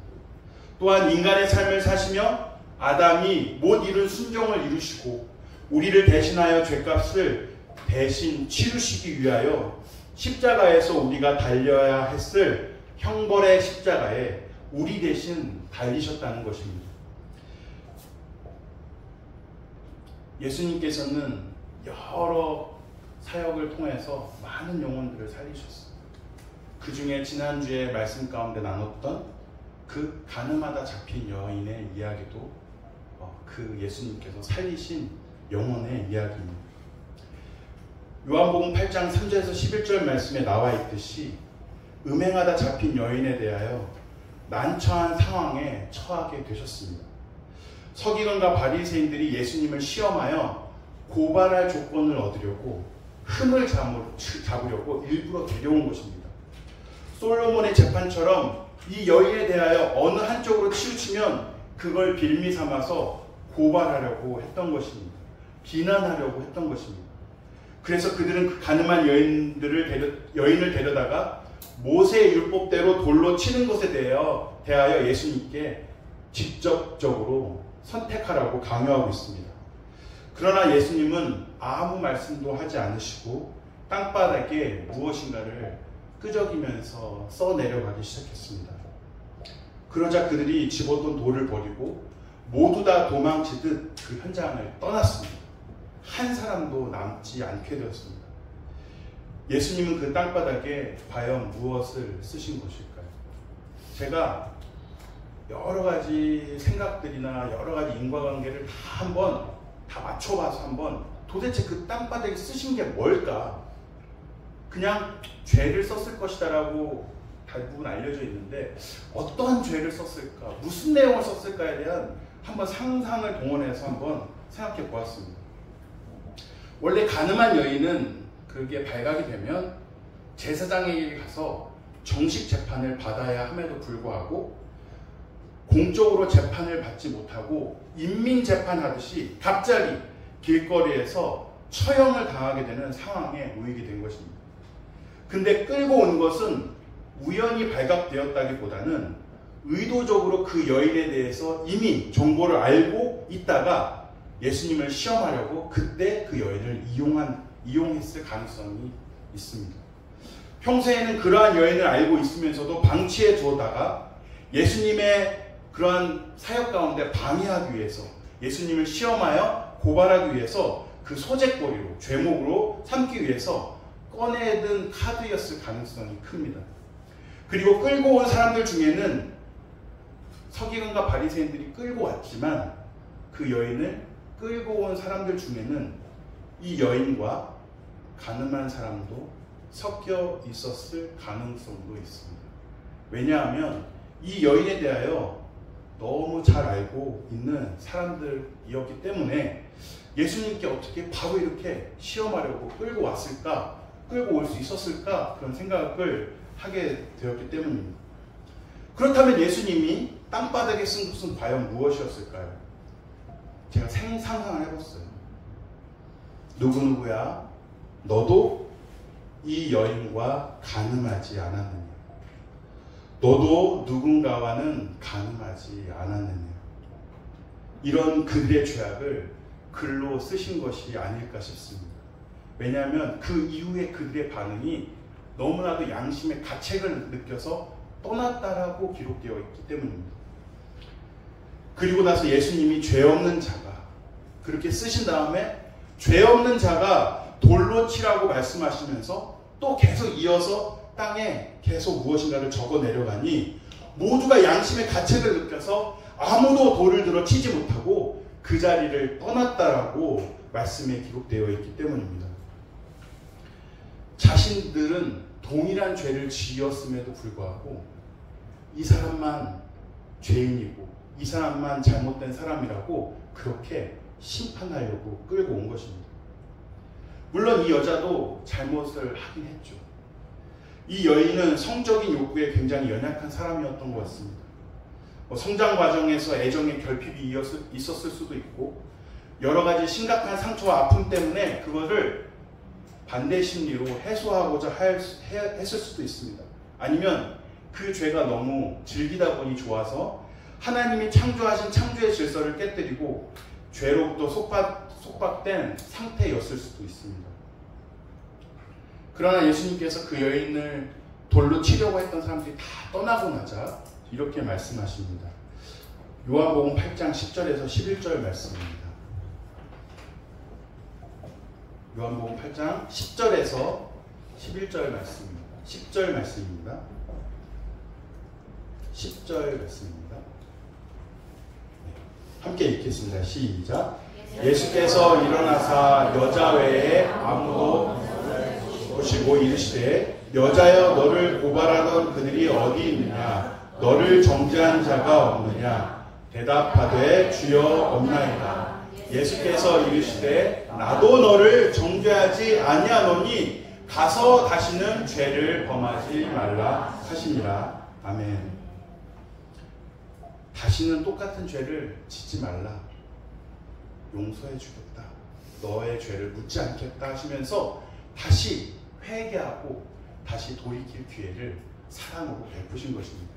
또한 인간의 삶을 사시며 아담이 못 이룬 순종을 이루시고 우리를 대신하여 죄값을 대신 치르시기 위하여 십자가에서 우리가 달려야 했을 형벌의 십자가에 우리 대신 달리셨다는 것입니다. 예수님께서는 여러 사역을 통해서 많은 영혼들을 살리셨어요. 그 중에 지난주에 말씀 가운데 나눴던 그 가늠하다 잡힌 여인의 이야기도 그 예수님께서 살리신 영혼의 이야기입니다. 요한복음 8장 3절에서 11절 말씀에 나와 있듯이 음행하다 잡힌 여인에 대하여 난처한 상황에 처하게 되셨습니다. 서기관과 바리새인들이 예수님을 시험하여 고발할 조건을 얻으려고 흠을 잡으려고 일부러 데려온 것입니다. 솔로몬의 재판처럼 이 여인에 대하여 어느 한쪽으로 치우치면 그걸 빌미 삼아서 고발하려고 했던 것입니다. 비난하려고 했던 것입니다. 그래서 그들은 그 가늠한 여인을 데려다가 모세의 율법대로 돌로 치는 것에 대하여 예수님께 직접적으로 선택하라고 강요하고 있습니다. 그러나 예수님은 아무 말씀도 하지 않으시고 땅바닥에 무엇인가를 끄적이면서 써내려가기 시작했습니다. 그러자 그들이 집어던 돌을 버리고 모두 다 도망치듯 그 현장을 떠났습니다. 한 사람도 남지 않게 되었습니다. 예수님은 그 땅바닥에 과연 무엇을 쓰신 것일까요? 제가 여러 가지 생각들이나 여러 가지 인과관계를 다 맞춰봐서 한번 도대체 그 땅바닥에 쓰신 게 뭘까? 그냥 죄를 썼을 것이다라고 대부분 알려져 있는데 어떠한 죄를 썼을까? 무슨 내용을 썼을까에 대한 한번 상상을 동원해서 한번 생각해 보았습니다. 원래 가늠한 여인은 그게 발각이 되면 제사장에게 가서 정식 재판을 받아야 함에도 불구하고 공적으로 재판을 받지 못하고 인민재판하듯이 갑자기 길거리에서 처형을 당하게 되는 상황에 놓이게 된 것입니다. 근데 끌고 온 것은 우연히 발각되었다기보다는 의도적으로 그 여인에 대해서 이미 정보를 알고 있다가 예수님을 시험하려고 그때 그 여인을 이용했을 가능성이 있습니다. 평소에는 그러한 여인을 알고 있으면서도 방치해 두었다가 예수님의 그러한 사역 가운데 방해하기 위해서 예수님을 시험하여 고발하기 위해서 그 소재거리로 죄목으로 삼기 위해서 꺼내든 카드였을 가능성이 큽니다. 그리고 끌고 온 사람들 중에는 서기관과 바리새인들이 끌고 왔지만 그 여인을 끌고 온 사람들 중에는 이 여인과 가늠한 사람도 섞여 있었을 가능성도 있습니다. 왜냐하면 이 여인에 대하여 너무 잘 알고 있는 사람들이었기 때문에 예수님께 어떻게 바로 이렇게 시험하려고 끌고 왔을까 끌고 올 수 있었을까? 그런 생각을 하게 되었기 때문입니다. 그렇다면 예수님이 땅바닥에 쓴 것은 과연 무엇이었을까요? 제가 상상을 해봤어요. 누구누구야, 너도 이 여인과 간음하지 않았느냐? 너도 누군가와는 간음하지 않았느냐? 이런 그들의 죄악을 글로 쓰신 것이 아닐까 싶습니다. 왜냐하면 그 이후에 그들의 반응이 너무나도 양심의 가책을 느껴서 떠났다라고 기록되어 있기 때문입니다. 그리고 나서 예수님이 죄 없는 자가 그렇게 쓰신 다음에 죄 없는 자가 돌로 치라고 말씀하시면서 또 계속 이어서 땅에 계속 무엇인가를 적어 내려가니 모두가 양심의 가책을 느껴서 아무도 돌을 들어 치지 못하고 그 자리를 떠났다라고 말씀에 기록되어 있기 때문입니다. 자신들은 동일한 죄를 지었음에도 불구하고 이 사람만 죄인이고 이 사람만 잘못된 사람이라고 그렇게 심판하려고 끌고 온 것입니다. 물론 이 여자도 잘못을 하긴 했죠. 이 여인은 성적인 욕구에 굉장히 연약한 사람이었던 것 같습니다. 성장 과정에서 애정의 결핍이 있었을 수도 있고 여러 가지 심각한 상처와 아픔 때문에 그것을 반대 심리로 해소하고자 했을 수도 있습니다. 아니면 그 죄가 너무 즐기다 보니 좋아서 하나님이 창조하신 창조의 질서를 깨뜨리고 죄로부터 속박된 상태였을 수도 있습니다. 그러나 예수님께서 그 여인을 돌로 치려고 했던 사람들이 다 떠나고 나자 이렇게 말씀하십니다. 요한복음 8장 10절에서 11절 말씀입니다. 요한복음 8장 10절에서 11절 말씀입니다. 10절 말씀입니다. 10절 말씀입니다. 함께 읽겠습니다. 시작. 예수께서 일어나사 여자 외에 아무도 보시고 이르시되 여자여 너를 고발하던 그들이 어디 있느냐? 너를 정죄한 자가 없느냐? 대답하되 주여 없나이다. 예수께서 이르시되 나도 너를 정죄하지 아니하노니 가서 다시는 죄를 범하지 말라 하시니라. 아멘. 다시는 똑같은 죄를 짓지 말라. 용서해 주겠다. 너의 죄를 묻지 않겠다 하시면서 다시 회개하고 다시 돌이킬 기회를 사랑으로 베푸신 것입니다.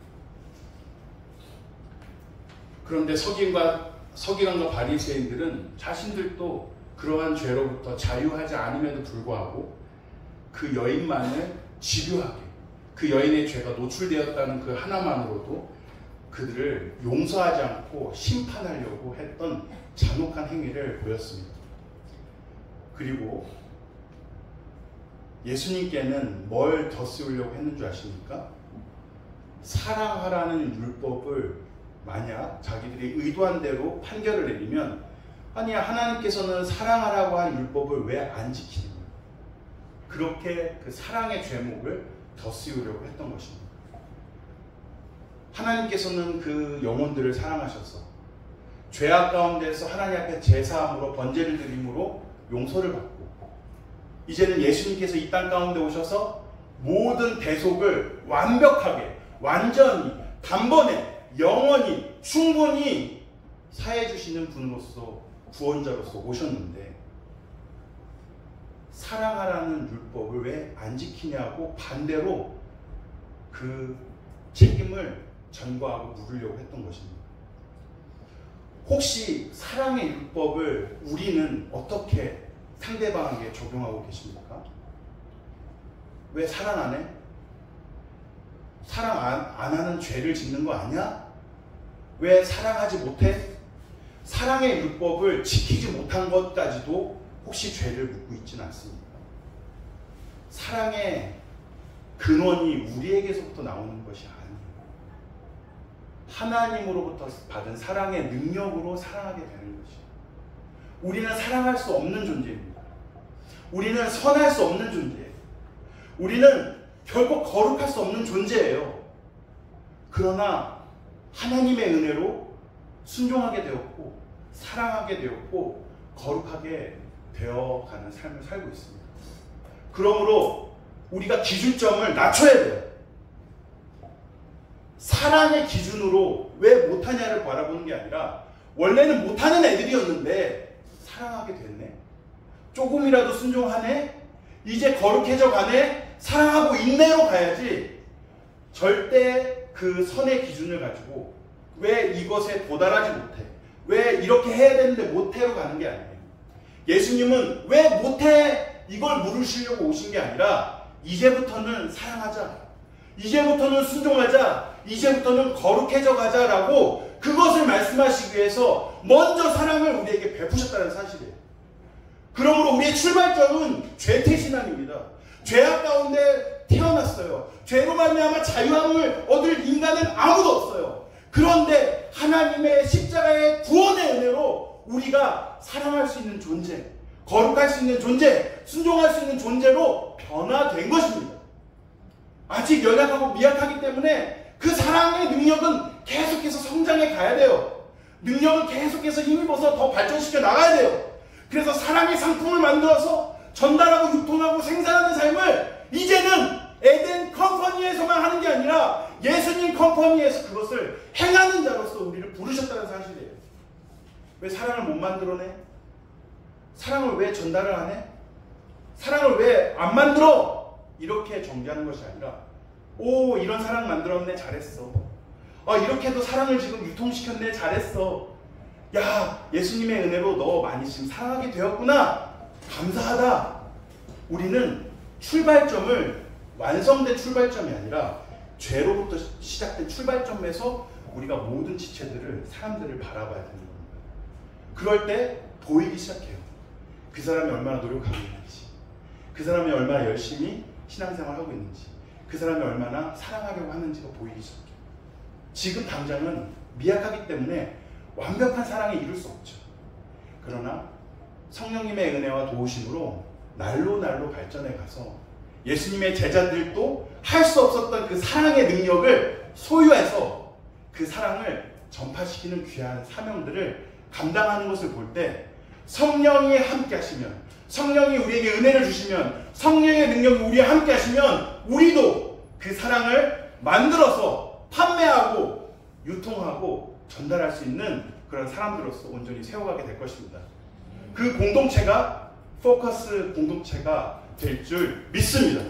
그런데 서기관과 바리새인들은 자신들도 그러한 죄로부터 자유하지 않음에도 불구하고 그 여인만을 집요하게 그 여인의 죄가 노출되었다는 그 하나만으로도 그들을 용서하지 않고 심판하려고 했던 잔혹한 행위를 보였습니다. 그리고 예수님께는 뭘 더 씌우려고 했는 줄 아십니까? 사랑하라는 율법을 만약 자기들이 의도한 대로 판결을 내리면 아니야 하나님께서는 사랑하라고 한 율법을 왜 안 지키는 거예요? 그렇게 그 사랑의 죄목을 더 씌우려고 했던 것입니다. 하나님께서는 그 영혼들을 사랑하셔서 죄악 가운데서 하나님 앞에 제사함으로 번제를 드림으로 용서를 받고 이제는 예수님께서 이 땅 가운데 오셔서 모든 대속을 완벽하게 완전히 단번에 영원히 충분히 사해 주시는 분으로서 구원자로서 오셨는데 사랑하라는 율법을 왜 안 지키냐고 반대로 그 책임을 전가하고 물으려고 했던 것입니다. 혹시 사랑의 율법을 우리는 어떻게 상대방에게 적용하고 계십니까? 왜 사랑 안 해? 사랑 안 하는 죄를 짓는 거 아니야? 왜 사랑하지 못해? 사랑의 율법을 지키지 못한 것까지도 혹시 죄를 묻고 있지는 않습니다. 사랑의 근원이 우리에게서부터 나오는 것이 아니에요. 하나님으로부터 받은 사랑의 능력으로 사랑하게 되는 것이에요. 우리는 사랑할 수 없는 존재입니다. 우리는 선할 수 없는 존재예요. 우리는 결국 거룩할 수 없는 존재예요. 그러나 하나님의 은혜로 순종하게 되었고 사랑하게 되었고 거룩하게 되어가는 삶을 살고 있습니다. 그러므로 우리가 기준점을 낮춰야 돼요. 사랑의 기준으로 왜 못하냐를 바라보는 게 아니라 원래는 못하는 애들이었는데 사랑하게 됐네. 조금이라도 순종하네. 이제 거룩해져 가네. 사랑하고 인내로 가야지. 절대 그 선의 기준을 가지고 왜 이것에 도달하지 못해, 왜 이렇게 해야 되는데 못해로 가는 게 아니에요. 예수님은 왜 못해 이걸 물으시려고 오신 게 아니라 이제부터는 사랑하자, 이제부터는 순종하자, 이제부터는 거룩해져 가자라고 그것을 말씀하시기 위해서 먼저 사랑을 우리에게 베푸셨다는 사실이에요. 그러므로 우리의 출발점은 죄태신앙입니다. 죄악 가운데 태어났어요. 죄로 말미암아 자유함을 얻을 인간은 아무도 없어요. 그런데 하나님의 십자가의 구원의 은혜로 우리가 사랑할 수 있는 존재, 거룩할 수 있는 존재, 순종할 수 있는 존재로 변화된 것입니다. 아직 연약하고 미약하기 때문에 그 사랑의 능력은 계속해서 성장해 가야 돼요. 능력을 계속해서 힘입어서 더 발전시켜 나가야 돼요. 그래서 사랑의 상품을 만들어서 전달하고 유통하고 생산하는 삶을 이제는 에덴 컴퍼니에서만 하는 게 아니라 예수님 컴퍼니에서 그것을 행하는 자로서 우리를 부르셨다는 사실이에요. 왜 사랑을 못 만들어내? 사랑을 왜 전달을 안 해? 사랑을 왜 안 만들어? 이렇게 정죄하는 것이 아니라 오, 이런 사랑 만들었네, 잘했어. 이렇게도 사랑을 지금 유통시켰네, 잘했어. 야, 예수님의 은혜로 너 많이 지금 사랑하게 되었구나, 감사하다. 우리는 출발점을 완성된 출발점이 아니라 죄로부터 시작된 출발점에서 우리가 모든 지체들을, 사람들을 바라봐야 되는 겁니다. 그럴 때 보이기 시작해요. 그 사람이 얼마나 노력하고 있는지, 그 사람이 얼마나 열심히 신앙생활을 하고 있는지, 그 사람이 얼마나 사랑하려고 하는지가 보이기 시작해요. 지금 당장은 미약하기 때문에 완벽한 사랑에 이룰 수 없죠. 그러나 성령님의 은혜와 도우심으로 날로 발전해 가서 예수님의 제자들도 할 수 없었던 그 사랑의 능력을 소유해서 그 사랑을 전파시키는 귀한 사명들을 감당하는 것을 볼 때 성령이 함께 하시면, 성령이 우리에게 은혜를 주시면, 성령의 능력이 우리와 함께 하시면 우리도 그 사랑을 만들어서 판매하고 유통하고 전달할 수 있는 그런 사람들로서 온전히 세워가게 될 것입니다. 그 공동체가 포커스 공동체가 될 줄 믿습니다.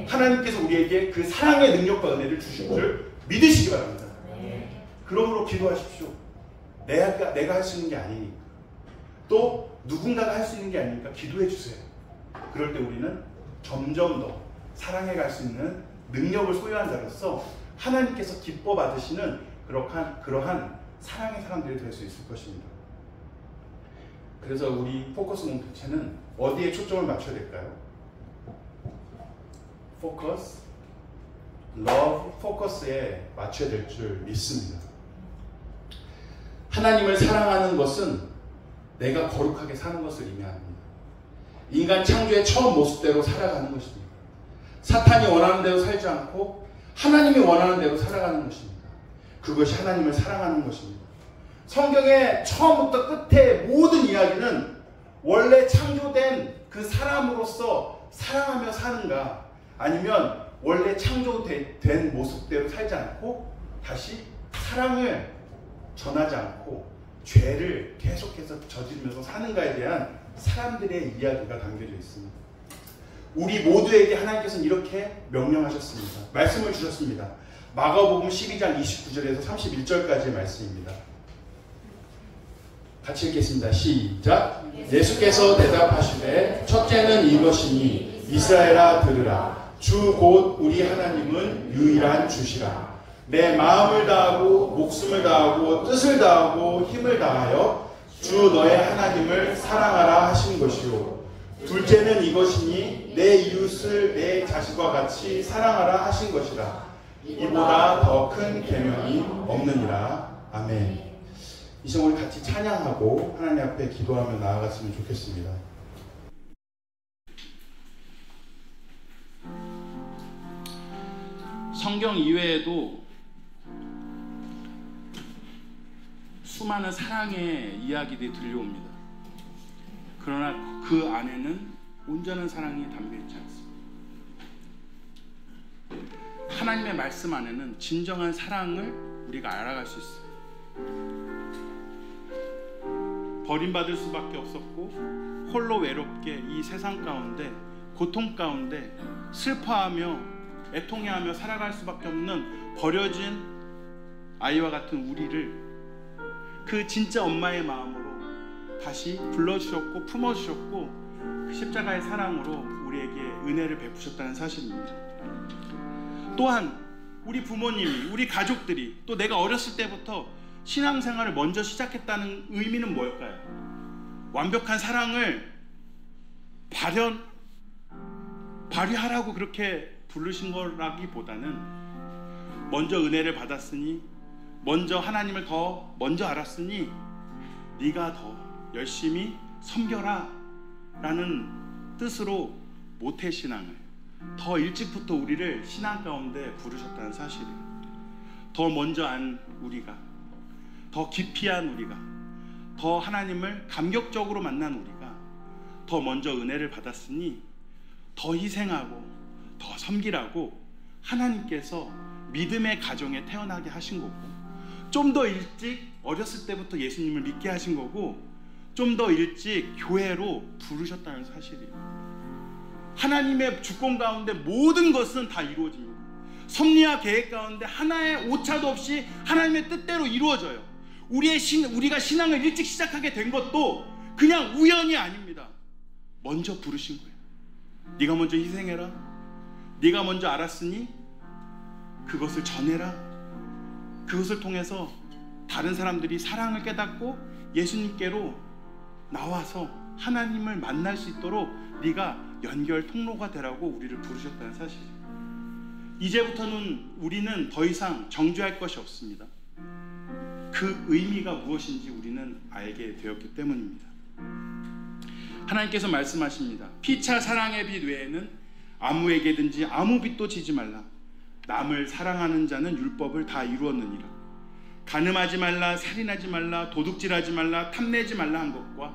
하나님께서 우리에게 그 사랑의 능력과 은혜를 주실 줄 믿으시기 바랍니다. 그러므로 기도하십시오. 내가 할 수 있는 게 아니니까, 또 누군가가 할 수 있는 게 아니니까 기도해 주세요. 그럴 때 우리는 점점 더 사랑해 갈 수 있는 능력을 소유한 자로서 하나님께서 기뻐 받으시는 그러한 사랑의 사람들이 될 수 있을 것입니다. 그래서 우리 포커스 공동체는 어디에 초점을 맞춰야 될까요? 포커스, 러브, 포커스에 맞춰야 될 줄 믿습니다. 하나님을 사랑하는 것은 내가 거룩하게 사는 것을 의미합니다. 인간 창조의 처음 모습대로 살아가는 것입니다. 사탄이 원하는 대로 살지 않고 하나님이 원하는 대로 살아가는 것입니다. 그것이 하나님을 사랑하는 것입니다. 성경의 처음부터 끝의 모든 이야기는 원래 창조된 그 사람으로서 사랑하며 사는가, 아니면 원래 창조된 모습대로 살지 않고 다시 사랑을 전하지 않고 죄를 계속해서 저지르면서 사는가에 대한 사람들의 이야기가 담겨져 있습니다. 우리 모두에게 하나님께서는 이렇게 명령하셨습니다. 말씀을 주셨습니다. 마가복음 12장 29절에서 31절까지의 말씀입니다. 같이 읽겠습니다. 시작. 예수께서 대답하시되 첫째는 이것이니 이스라엘아 들으라. 주 곧 우리 하나님은 유일한 주시라. 내 마음을 다하고 목숨을 다하고 뜻을 다하고 힘을 다하여 주 너의 하나님을 사랑하라 하신 것이요. 둘째는 이것이니 내 이웃을 내 자신과 같이 사랑하라 하신 것이라. 이보다 더 큰 계명이 없느니라. 아멘. 이 시간 우리 같이 찬양하고 하나님 앞에 기도하며 나아갔으면 좋겠습니다. 성경 이외에도 수많은 사랑의 이야기들이 들려옵니다. 그러나 그 안에는 온전한 사랑이 담겨있지 않습니다. 하나님의 말씀 안에는 진정한 사랑을 우리가 알아갈 수 있어요. 버림받을 수밖에 없었고 홀로 외롭게 이 세상 가운데 고통 가운데 슬퍼하며 애통해하며 살아갈 수밖에 없는 버려진 아이와 같은 우리를 그 진짜 엄마의 마음으로 다시 불러주셨고 품어주셨고 그 십자가의 사랑으로 우리에게 은혜를 베푸셨다는 사실입니다. 또한 우리 부모님이, 우리 가족들이, 또 내가 어렸을 때부터 신앙생활을 먼저 시작했다는 의미는 뭘까요? 완벽한 사랑을 발휘하라고 그렇게 부르신 거라기보다는 먼저 은혜를 받았으니, 먼저 하나님을 더 먼저 알았으니 네가 더 열심히 섬겨라 라는 뜻으로 모태신앙을 더 일찍부터 우리를 신앙 가운데 부르셨다는 사실이에요. 더 먼저 안 우리가, 더 깊이 한 우리가, 더 하나님을 감격적으로 만난 우리가 더 먼저 은혜를 받았으니 더 희생하고 더 섬기라고 하나님께서 믿음의 가정에 태어나게 하신 거고, 좀 더 일찍 어렸을 때부터 예수님을 믿게 하신 거고, 좀 더 일찍 교회로 부르셨다는 사실이에요. 하나님의 주권 가운데 모든 것은 다 이루어집니다. 섭리와 계획 가운데 하나의 오차도 없이 하나님의 뜻대로 이루어져요. 우리가 신앙을 일찍 시작하게 된 것도 그냥 우연이 아닙니다. 먼저 부르신 거예요. 네가 먼저 희생해라. 네가 먼저 알았으니 그것을 전해라. 그것을 통해서 다른 사람들이 사랑을 깨닫고 예수님께로 나와서 하나님을 만날 수 있도록 네가 연결 통로가 되라고 우리를 부르셨다는 사실. 이제부터는 우리는 더 이상 정죄할 것이 없습니다. 그 의미가 무엇인지 우리는 알게 되었기 때문입니다. 하나님께서 말씀하십니다. 피차 사랑의 빛 외에는 아무에게든지 아무 빛도 지지 말라. 남을 사랑하는 자는 율법을 다 이루었느니라. 간음하지 말라, 살인하지 말라, 도둑질하지 말라, 탐내지 말라 한 것과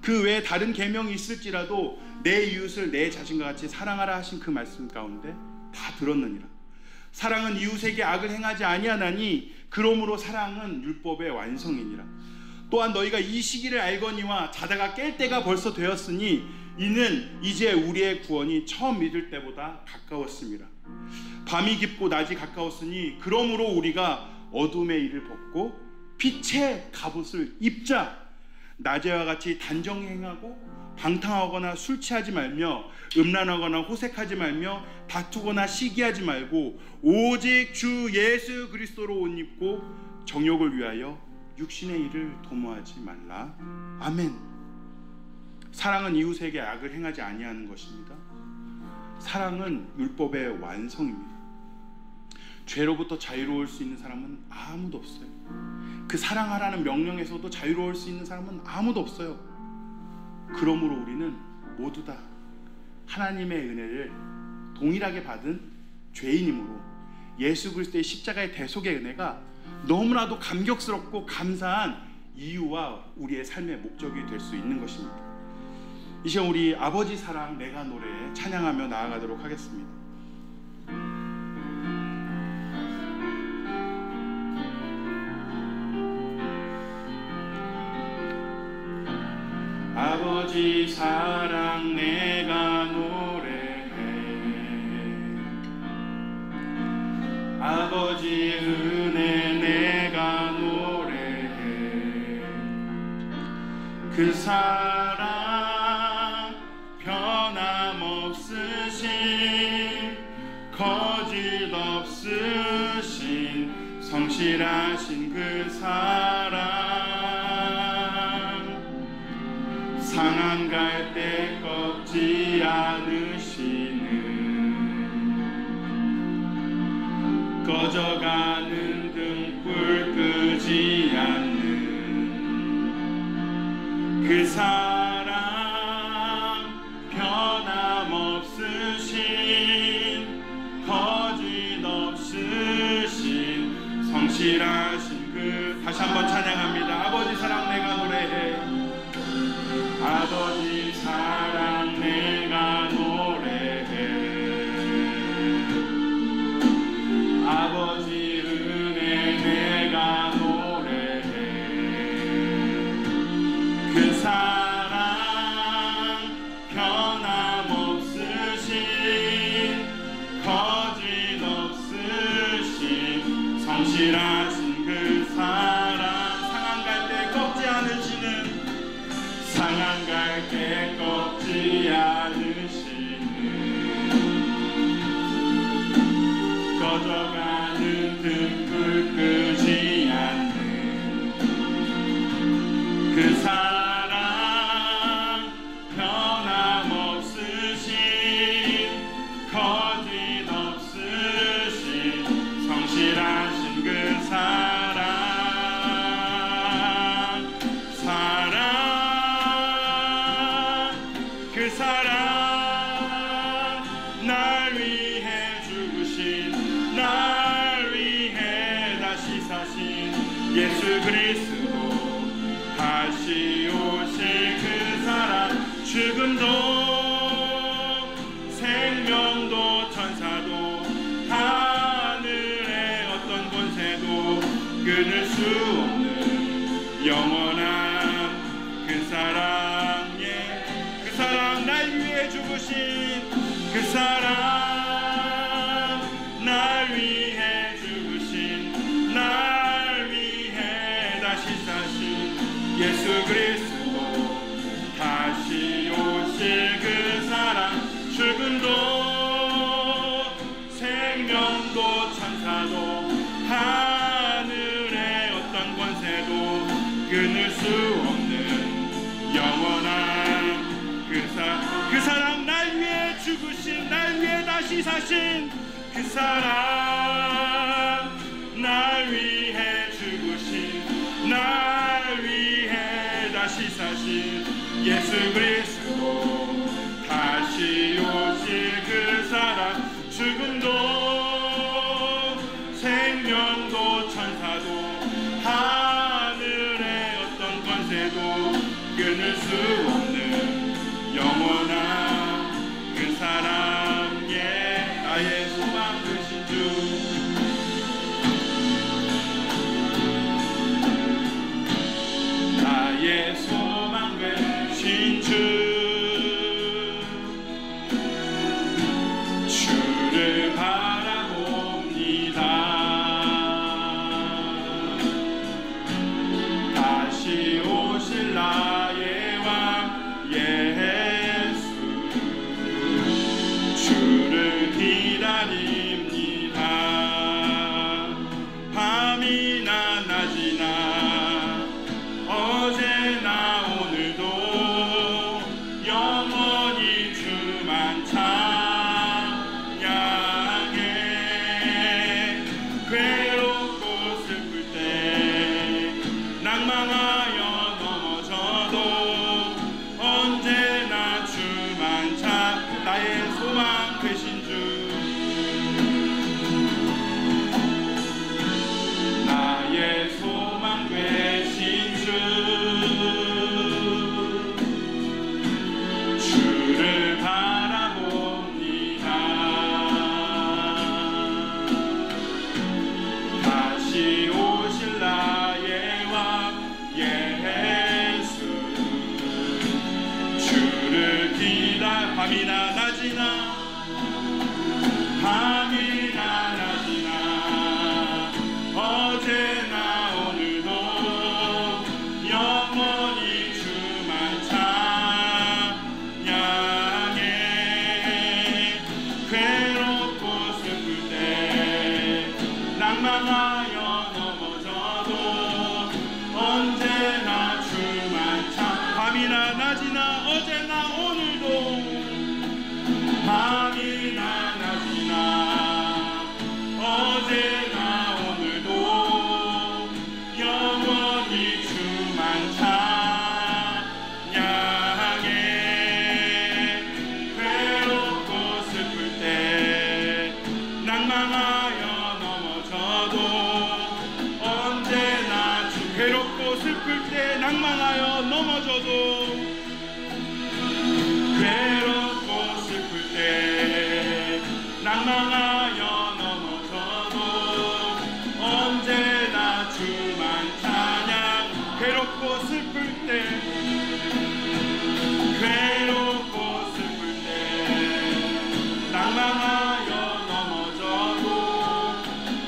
그 외에 다른 계명이 있을지라도 내 이웃을 내 자신과 같이 사랑하라 하신 그 말씀 가운데 다 들었느니라. 사랑은 이웃에게 악을 행하지 아니하나니 그러므로 사랑은 율법의 완성이니라. 또한 너희가 이 시기를 알거니와 자다가 깰 때가 벌써 되었으니 이는 이제 우리의 구원이 처음 믿을 때보다 가까웠습니다. 밤이 깊고 낮이 가까웠으니 그러므로 우리가 어둠의 일을 벗고 빛의 갑옷을 입자. 낮에와 같이 단정히 행하고 방탕하거나 술 취하지 말며 음란하거나 호색하지 말며 다투거나 시기하지 말고 오직 주 예수 그리스도로 옷 입고 정욕을 위하여 육신의 일을 도모하지 말라. 아멘. 사랑은 이웃에게 악을 행하지 아니하는 것입니다. 사랑은 율법의 완성입니다. 죄로부터 자유로울 수 있는 사람은 아무도 없어요. 그 사랑하라는 명령에서도 자유로울 수 있는 사람은 아무도 없어요. 그러므로 우리는 모두 다 하나님의 은혜를 동일하게 받은 죄인이므로 예수 그리스도의 십자가의 대속의 은혜가 너무나도 감격스럽고 감사한 이유와 우리의 삶의 목적이 될 수 있는 것입니다. 이 시간 우리 아버지 사랑 내가 노래에 찬양하며 나아가도록 하겠습니다. 아버지 사랑 내가 노래해. 아버지 은혜 내가 노래해. 그 사랑 변함없으신 거짓 없으신 성실하신 그 사랑 상한 갈대 꺾지 않으시는 꺼져가는 등불 끄지 않는 그 사랑 변함없으신 거짓 없으신 성실하신 그 다시 한번 찬양합니다. 아버지 사랑 내가 노래해. 아버지 사랑 내가 상한 갈대 꺾지 않으시는 꺼져가는 등불 끄지 않는 그 사랑 변함없으신 거짓없으신 성실하신 그 사랑 그 사랑 날 위해 죽으신 날 위해 다시 사신 예수 그리스도 다시 오실 그 사랑 죽음도 생명도 천사도 하늘의 어떤 권세도 끊을 수 없는 영원한 그 사랑 그 사랑 날 위해 죽으신 그 사랑 날 위해 죽으신 날 위해 다시 사신 예수 그리스도 다시 오실 그 사랑 죽음도 생명도 천사도 하늘의 어떤 권세도 끊을 수 없는 영원한 그 사랑 날 위해 죽으신 날 위해 다시 사신 그 사랑 날 위해 죽으신 날 위해 다시 사신 예수 그리스도 다시 오실 그 사랑 죽음도 생명도 천사도 하늘의 어떤 권세도 끊을 수 없는 영원한 그 사랑 나의 소망 되신 주 나의 소망 되신 주 주를 바라봅니다 다시 오실 나의 왕 예수 주를 기다립니다 밤이나 낮이나 어제나 오늘도 영원히 주만 찬양해 괴롭고 슬플 때 낭망하여 넘어져도 언제나 주만 찬 나의 소망 되신 주 나의 소망 되신 주 주를 바라봅니다 다시 오실 나의 왕 예수 주를 밤이나 낮이나 밤이나 낮이나 어제나 오늘도 영원히 주만 찬양해 괴롭고 슬플 때 낭망하여 넘어져도 언제나 주만 밤이나 낮이나 어제나 오늘도 밤이나 낮이나 어제나 오늘도 영원히 주만 찬양해 괴롭고 슬플 때 낭망하여 넘어져도 언제나 괴롭고 슬플 때 낭망하여 넘어져도 괴롭고 슬플 때 낭망하여 넘어져도 언제나 주만 찬양 괴롭고 슬플 때 괴롭고 슬플 때 낭망하여 넘어져도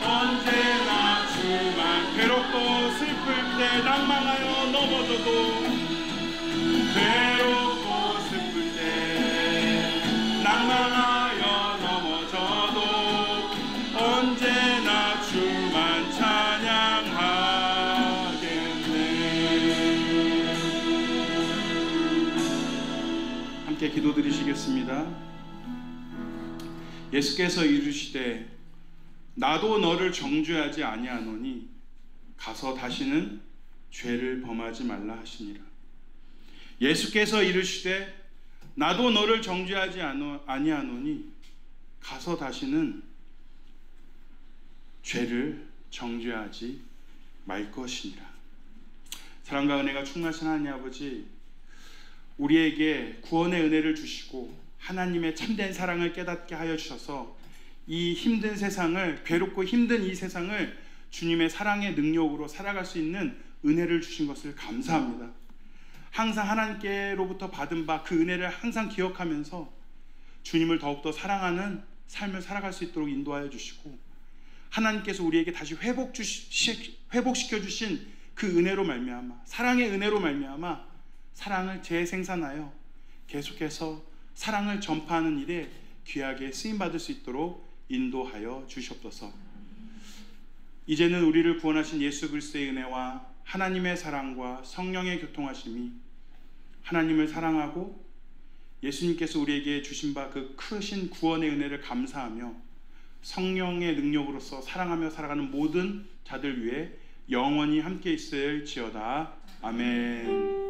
언제나 주만 괴롭고 슬플 때 낭망하여 넘어져도 함께 기도드리시겠습니다. 예수께서 이르시되 나도 너를 정죄하지 아니하노니 가서 다시는 죄를 범하지 말라 하시니라. 예수께서 이르시되 나도 너를 정죄하지 아니하노니 가서 다시는 죄를 정죄하지 말 것이니라. 사랑과 은혜가 충만하신 하나님 아버지, 우리에게 구원의 은혜를 주시고 하나님의 참된 사랑을 깨닫게 하여 주셔서 이 힘든 세상을, 괴롭고 힘든 이 세상을 주님의 사랑의 능력으로 살아갈 수 있는 은혜를 주신 것을 감사합니다. 항상 하나님께로부터 받은 바 그 은혜를 항상 기억하면서 주님을 더욱더 사랑하는 삶을 살아갈 수 있도록 인도하여 주시고, 하나님께서 우리에게 다시 회복시켜 주신 그 은혜로 말미암아, 사랑의 은혜로 말미암아 사랑을 재생산하여 계속해서 사랑을 전파하는 일에 귀하게 쓰임받을 수 있도록 인도하여 주시옵소서. 이제는 우리를 구원하신 예수 그리스도의 은혜와 하나님의 사랑과 성령의 교통하심이, 하나님을 사랑하고 예수님께서 우리에게 주신 바 그 크신 구원의 은혜를 감사하며 성령의 능력으로서 사랑하며 살아가는 모든 자들 위해 영원히 함께 있을지어다. 아멘.